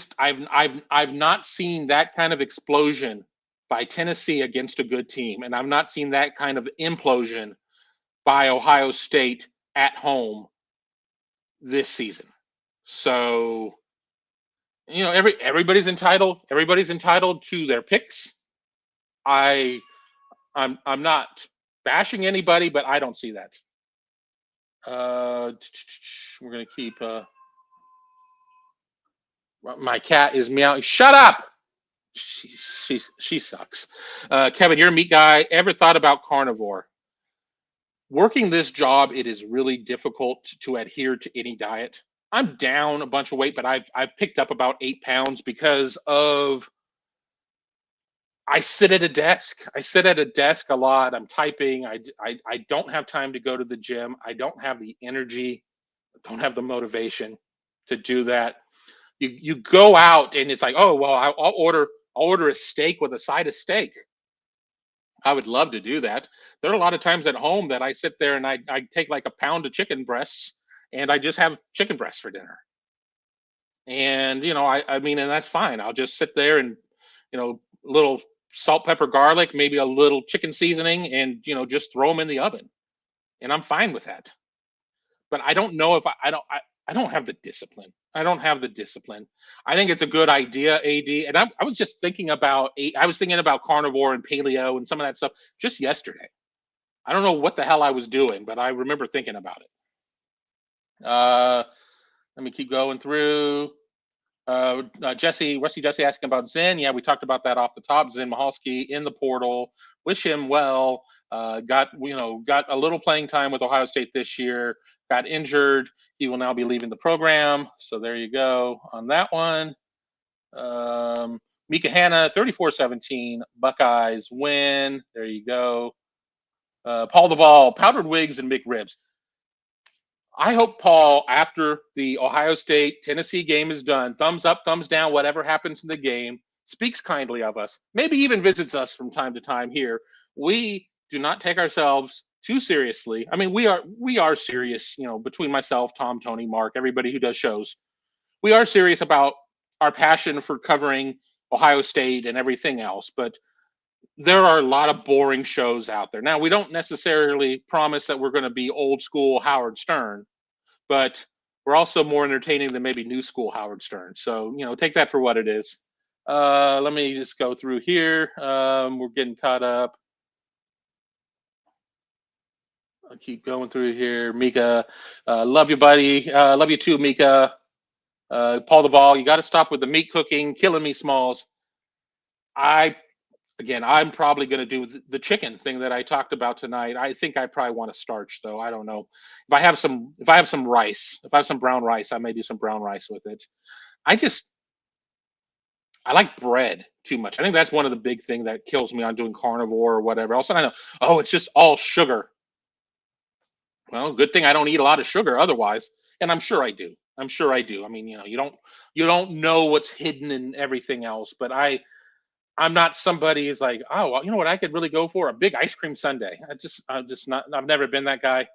I've not seen that kind of explosion by Tennessee against a good team, and I've not seen that kind of implosion by Ohio State at home this season. So, everybody's entitled to their picks. I'm not bashing anybody, but I don't see that. We're gonna keep. My cat is meowing. Shut up. She sucks. Kevin, you're a meat guy. Ever thought about carnivore? Working this job, it is really difficult to adhere to any diet. I'm down a bunch of weight, but I've picked up about 8 pounds because of I sit at a desk. I sit at a desk a lot. I'm typing. I don't have time to go to the gym. I don't have the energy. I don't have the motivation to do that. You go out and it's like, oh well, I'll order a steak with a side of steak. I would love to do that. There are a lot of times at home that I sit there and I take like a pound of chicken breasts and I just have chicken breasts for dinner. And I mean, and that's fine. I'll just sit there and little salt, pepper, garlic, maybe a little chicken seasoning, and just throw them in the oven, and I'm fine with that. But I don't know if I don't have the discipline. I don't have the discipline. I think it's a good idea, AD. And I was just thinking about I was thinking about carnivore and paleo and some of that stuff just yesterday. I don't know what the hell I was doing, but I remember thinking about it. Let me keep going through. Rusty Jesse asking about Zen. Yeah, we talked about that off the top. Zen Mahalski in the portal. Wish him well. Got a little playing time with Ohio State this year. Got injured. He will now be leaving the program. So there you go on that one. Mika Hanna, 34-17. Buckeyes win. There you go. Paul Duvall, powdered wigs and McRibs. I hope Paul, after the Ohio State Tennessee game is done, thumbs up, thumbs down, whatever happens in the game, speaks kindly of us, maybe even visits us from time to time here. We do not take ourselves too seriously. I mean, we are serious, between myself, Tom, Tony, Mark, everybody who does shows. We are serious about our passion for covering Ohio State and everything else, but there are a lot of boring shows out there. Now, we don't necessarily promise that we're going to be old school Howard Stern, but we're also more entertaining than maybe new school Howard Stern. So, take that for what it is. Let me just go through here. We're getting caught up. I'll keep going through here. Mika, love you, buddy. Love you too, Mika. Paul Duvall, you got to stop with the meat cooking, killing me, Smalls. I'm probably going to do the chicken thing that I talked about tonight. I think I probably want to starch though. I don't know. If I have some rice, if I have some brown rice, I may do some brown rice with it. I like bread too much. I think that's one of the big thing that kills me on doing carnivore or whatever else. And I know, oh, it's just all sugar. Well, good thing I don't eat a lot of sugar otherwise. And I'm sure I do. I'm sure I do. I mean, you don't know what's hidden in everything else, but I'm not somebody who's like, oh, well, you know what I could really go for? A big ice cream sundae. I'm just not, I've never been that guy.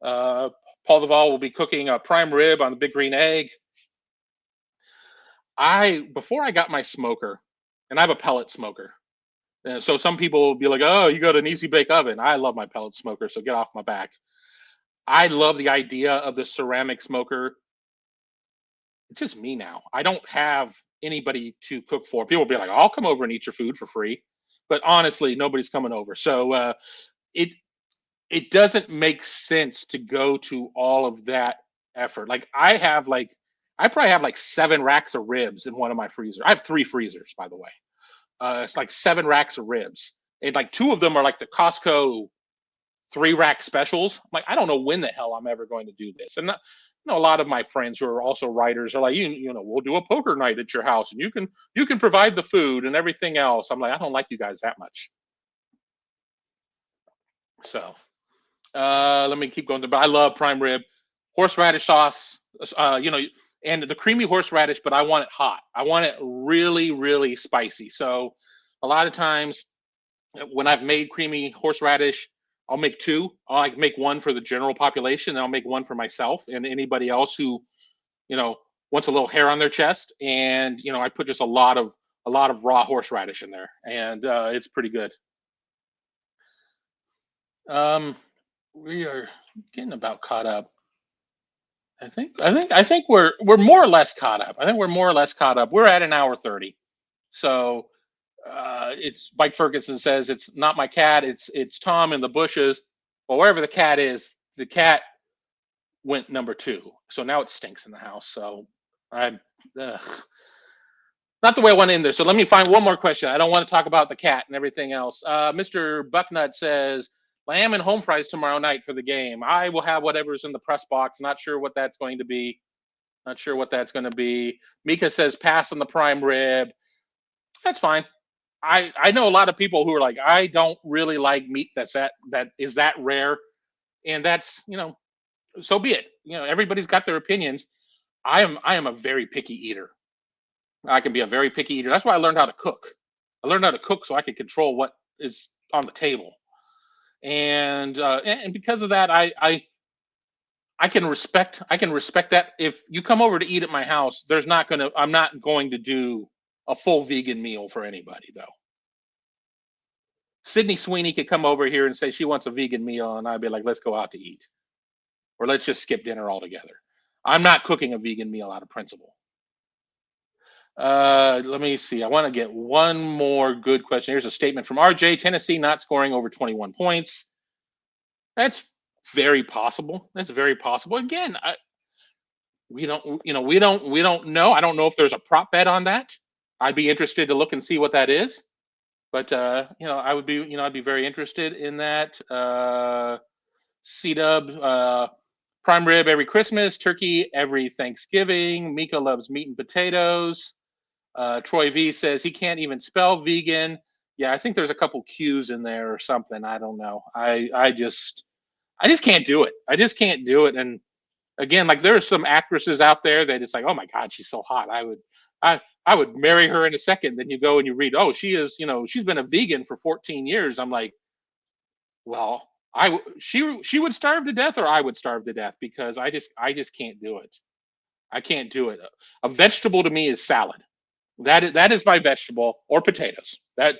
Paul Duvall will be cooking a prime rib on the big green egg. Before I got my smoker, and I have a pellet smoker. And so some people will be like, oh, you got an easy bake oven. I love my pellet smoker, so get off my back. I love the idea of the ceramic smoker. It's just me now. I don't have anybody to cook for. People will be like, I'll come over and eat your food for free. But honestly, nobody's coming over. So it doesn't make sense to go to all of that effort. Like I probably have like 7 racks of ribs in one of my freezers. I have 3 freezers, by the way. It's like 7 racks of ribs. And like 2 of them are like the Costco 3-rack specials. I'm like, I don't know when the hell I'm ever going to do this. And a lot of my friends who are also writers are like, we'll do a poker night at your house and you can provide the food and everything else. I'm like, I don't like you guys that much. So let me keep going. But I love prime rib, horseradish sauce, and the creamy horseradish, but I want it hot. I want it really, really spicy. So a lot of times when I've made creamy horseradish, I'll make 2. I'll like make one for the general population, and I'll make one for myself and anybody else who, wants a little hair on their chest. And I put just a lot of raw horseradish in there, and it's pretty good. We are getting about caught up. I think we're more or less caught up. I think we're more or less caught up. We're at an hour 30. So it's Mike Ferguson says it's not my cat, it's Tom in the bushes. Well, wherever the cat is, the cat went number 2. So now it stinks in the house. So I'm not the way I want to end there. So let me find one more question. I don't want to talk about the cat and everything else. Mr. Bucknut says, Lamb and home fries tomorrow night for the game. I will have whatever's in the press box. Not sure what that's going to be. Not sure what that's going to be. Mika says pass on the prime rib. That's fine. I know a lot of people who are like, I don't really like meat that is that rare, and that's, so be it. Everybody's got their opinions. I am a very picky eater. I can be a very picky eater. That's why I learned how to cook. I learned how to cook so I can control what is on the table, and because of that, I can respect that. If you come over to eat at my house, I'm not going to do a full vegan meal for anybody though. Sydney Sweeney could come over here and say she wants a vegan meal, and I'd be like, let's go out to eat, or let's just skip dinner altogether. I'm not cooking a vegan meal out of principle. Let me see. I want to get one more good question. Here's a statement from RJ. Tennessee not scoring over 21 points. That's very possible. That's very possible. Again, we don't know. I don't know if there's a prop bet on that. I'd be interested to look and see what that is. But I'd be very interested in that. C-Dub, prime rib every Christmas, turkey every Thanksgiving. Mika loves meat and potatoes. Troy V says he can't even spell vegan. Yeah, I think there's a couple Q's in there or something. I don't know. I just can't do it. I just can't do it. And again, like there are some actresses out there that it's like, oh my God, she's so hot. I would marry her in a second. Then you go and you read, oh, she's been a vegan for 14 years. I'm like, well, she would starve to death, or I would starve to death, because I just can't do it. I can't do it. A vegetable to me is salad. That is my vegetable, or potatoes. That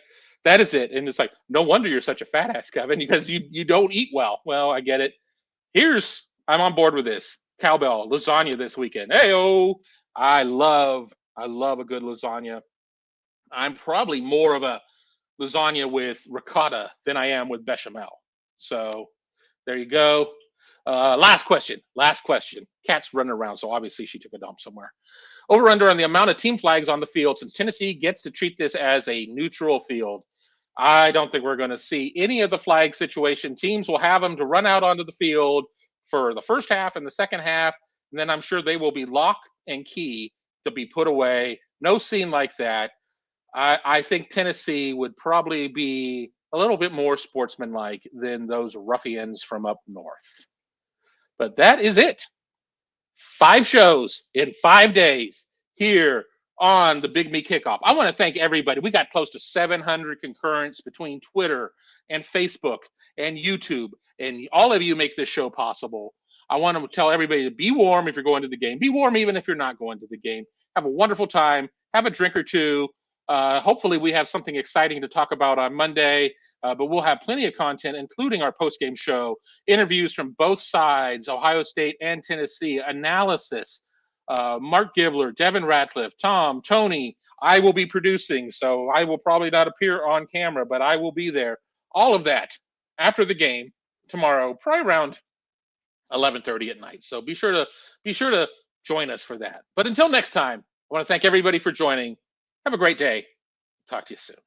is it. And it's like, no wonder you're such a fat ass, Kevin, because you don't eat well. Well, I get it. I'm on board with this. Cowbell lasagna this weekend. Heyo! I love a good lasagna. I'm probably more of a lasagna with ricotta than I am with bechamel. So there you go. Last question. Last question. Cat's running around, so obviously she took a dump somewhere. Over under on the amount of team flags on the field, since Tennessee gets to treat this as a neutral field. I don't think we're going to see any of the flag situation. Teams will have them to run out onto the field for the first half and the second half, and then I'm sure they will be lock and key to be put away. No scene like that. I think Tennessee would probably be a little bit more sportsmanlike than those ruffians from up north. But that is it. 5 shows in 5 days here on the Big Me Kickoff. I want to thank everybody. We got close to 700 concurrents between Twitter and Facebook and YouTube, and all of you make this show possible. I want to tell everybody to be warm if you're going to the game. Be warm even if you're not going to the game. Have a wonderful time. Have a drink or two. Hopefully we have something exciting to talk about on Monday, but we'll have plenty of content, including our post-game show, interviews from both sides, Ohio State and Tennessee, analysis, Mark Givler, Devin Ratcliffe, Tom, Tony. I will be producing, so I will probably not appear on camera, but I will be there. All of that after the game tomorrow, probably around 11:30 at night. So be sure to join us for that. But until next time, I want to thank everybody for joining. Have a great day. Talk to you soon.